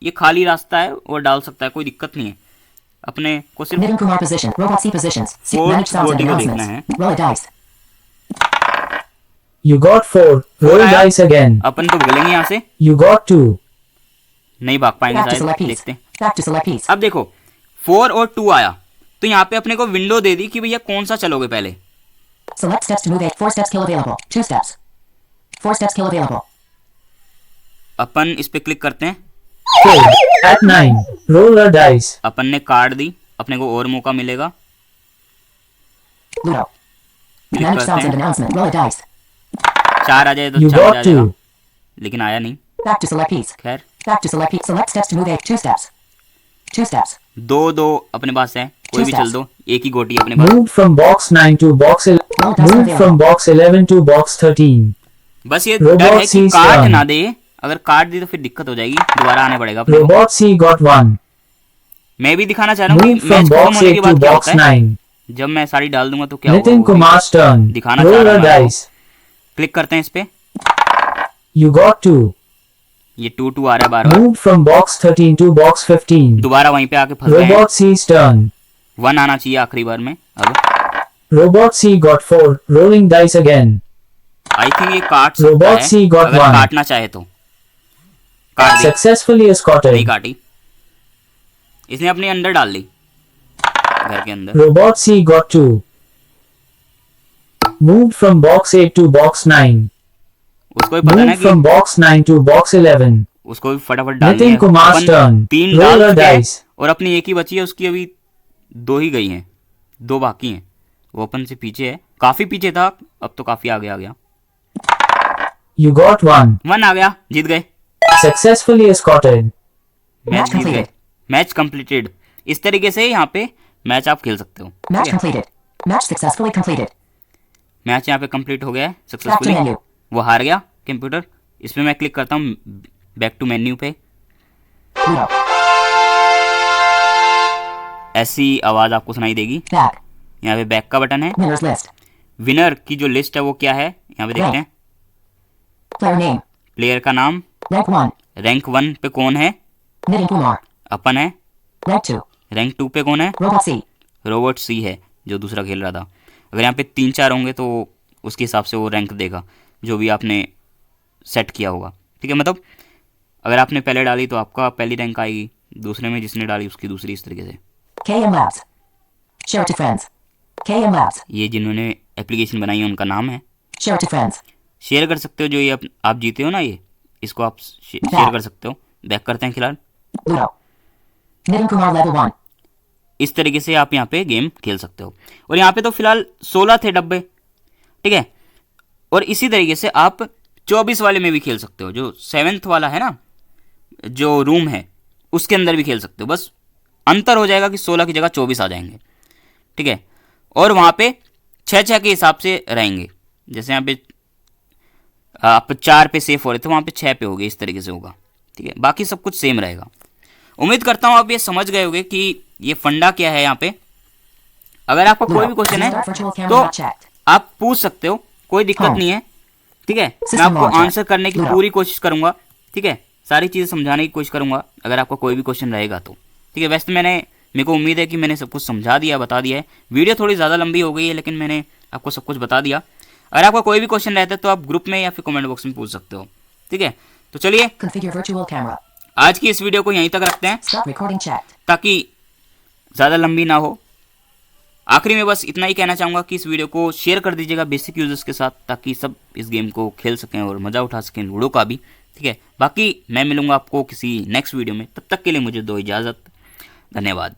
ये खाली रास्ता है, वो डाल सकता है, कोई दिक्कत नहीं है। अपने को सिर्फ Nitin Kumar position. Robot C positions. C Fourth manage sounds and voting को देखना announcements. Roll a dice. You got 4. Roll आया। dice again. अपन तो भगलेंगे यहाँ से, You got 2. नहीं भाग पाएंगे Back to शायद, select piece. देखते हैं। Back to select piece. अब देखो 4 और 2 आया, तो यहाँ पे अपने को विंडो दे दी कि भैया कौन सा चलोगे पहले। Select steps to move 8. 4 steps kill available. 2 steps. 4 steps kill available. अपन इस पे क्लिक करते हैं, Failed at 9. Roll a dice. अपन ने कार्ड दी, अपने को और मौका मिलेगा। Ludo. क्लिक Manage करते sounds and हैं, announcement. Roll a dice. 4 आ जाए तो You 4 got आ जाएगा, 2. लेकिन आया नहीं। Back to select piece. खैर Back to select piece. Select steps to move 8. 2 steps. 2 steps. दो दो अपने पास है, कोई भी चल दो, एक ही गोटी अपने पास। Moved from box 9 to box moved from box 11 to box 13. बस ये Robot डर है कि sees काट turn. ना दे, अगर काट दी तो फिर दिक्कत हो जाएगी, दोबारा आने पड़ेगा अपने को। Robot C got 1. मैं भी दिखाना चाह रहा हूँ Moved कि from मैच खत्म box होने 8 के to बाद क्या box होता है, 9. जब मैं सारी डाल दूंगा तो क्या होगा Nitin वो भी Kumar's turn. दिखाना चाह Roll रहा a हूँ मैं आपको। dice. क्लिक करते हैं इस पे, You got 2. ये 2 आ रहा है बार बार, Moved from box 13 to box 15. दोबारा वहीं पे आके फंस गए हैं। Robot C's turn. 1 आना चाहिए आखिरी बार में। अब Robot C got 4. Rolling dice again. I think ये काट सकता Robot है, C got अगर 1. काटना चाहे तो। काट दी, Successfully नहीं escorted. काटी, इसने अपने अंदर डाल दी, घर के अंदर। Robot C got 2. Moved from box 8 to box 9. उसको भी पता ना Moved कि from box 9 to box 11. उसको भी फटाफट डाल Nitin दिया। Kumar's अपन turn. 3 Roll डाल a चुके हैं dice. और अपनी एक ही बची है, उसकी अभी 2 ही गई हैं, 2 बाकी हैं, वो अपन से पीछे है, काफी पीछे था, अब तो काफी आगे आ गया। You got 1. 1 आ गया, जीत गए, Successfully escorted. मैच जीत गए, completed. Match completed. इस तरीके से यहाँ पे मैच आप खेल सकते हो। Match ठीक है? completed. Match successfully completed. Match यहाँ पे कंप्लीट हो गया है Back to सक्सेसफुली, menu. वो हार गया कंप्यूटर। इसमें मैं क्लिक करता हूँ बैक टू मेन्यू पे, Ludo. ऐसी आवाज आपको सुनाई देगी। Back. यहाँ पे बैक का बटन है। Winners list. विनर की जो लिस्ट है वो क्या है, यहाँ पे देखते हैं। Player name. प्लेयर का नाम, Rank 1. रैंक 1 पे कौन है, Nitin Kumar. अपन है। Rank 2. रैंक 2 पे कौन है, Robot C. रोबोट सी है जो दूसरा खेल रहा था। अगर यहाँ पे 3-4 होंगे तो उसके हिसाब से वो रैंक देगा जो भी आपने सेट किया होगा। ठीक है, मतलब अगर आपने पहले डाली तो आपका पहली रैंक आएगी, दूसरे में जिसने डाली उसकी दूसरी, इस तरीके से। KM Labs. Share it to friends. KM Labs. ये जिन्होंने एप्लीकेशन बनाई है उनका नाम है। Share it to friends. Share कर सकते हो, जो ये आप जीते हो ना, ये इसको आप शेयर कर सकते हो। बैक करते हैं खिलाड़। Ludo. Nitin Kumar level 1. इस तरीके से आप यहाँ पे गेम खेल सकते हो। और यहाँ पे तो फिलहाल 16 थे डब्बे, ठीक है। और इसी तरीके से आप 24 वाले में भी खेल सकते हो, जो 7th वाला है ना, जो रूम है उसके अंदर भी खेल सकते हो। बस अंतर हो जाएगा कि 16 की जगह 24 आ जाएंगे, ठीक है। और वहाँ पे 6-6 के हिसाब से रहेंगे, जैसे यहाँ पे आप 4 पे सेफ हो रहे थे, वहाँ पे 6 पे हो गए, इस तरीके से होगा, ठीक है। बाकी सब कुछ सेम रहेगा। उम्मीद करता हूँ आप ये समझ गए होंगे कि ये फंडा क्या है यहाँ पे। अगर आपका कोई भी क्वेश्चन है Start virtual camera तो not checked. आप पूछ सकते हो, कोई दिक्कत नहीं है, ठीक है। मैं System आपको launcher. आंसर करने की पूरी कोशिश करूंगा, ठीक है। सारी चीज़ें समझाने की कोशिश करूंगा अगर आपका कोई भी क्वेश्चन रहेगा तो, ठीक है। वैसे मेरे को उम्मीद है कि मैंने सब कुछ समझा दिया, बता दिया है। वीडियो थोड़ी ज़्यादा लंबी हो गई है, लेकिन मैंने आपको सब कुछ बता दिया। अगर आपका कोई भी क्वेश्चन रहता है तो आप ग्रुप में या फिर कमेंट बॉक्स में पूछ सकते हो, ठीक है। तो चलिए Configure virtual camera. आज की इस वीडियो को यहीं तक रखते हैं, Stop recording checked. ताकि ज़्यादा लंबी ना हो। आखिरी में बस इतना ही कहना चाहूँगा कि इस वीडियो को शेयर कर दीजिएगा बेसिक यूजर्स के साथ, ताकि सब इस गेम को खेल सकें और मज़ा उठा सकें लूडो का भी, ठीक है। बाकी मैं मिलूंगा आपको किसी नेक्स्ट वीडियो में, तब तक के लिए मुझे दो इजाज़त। धन्यवाद।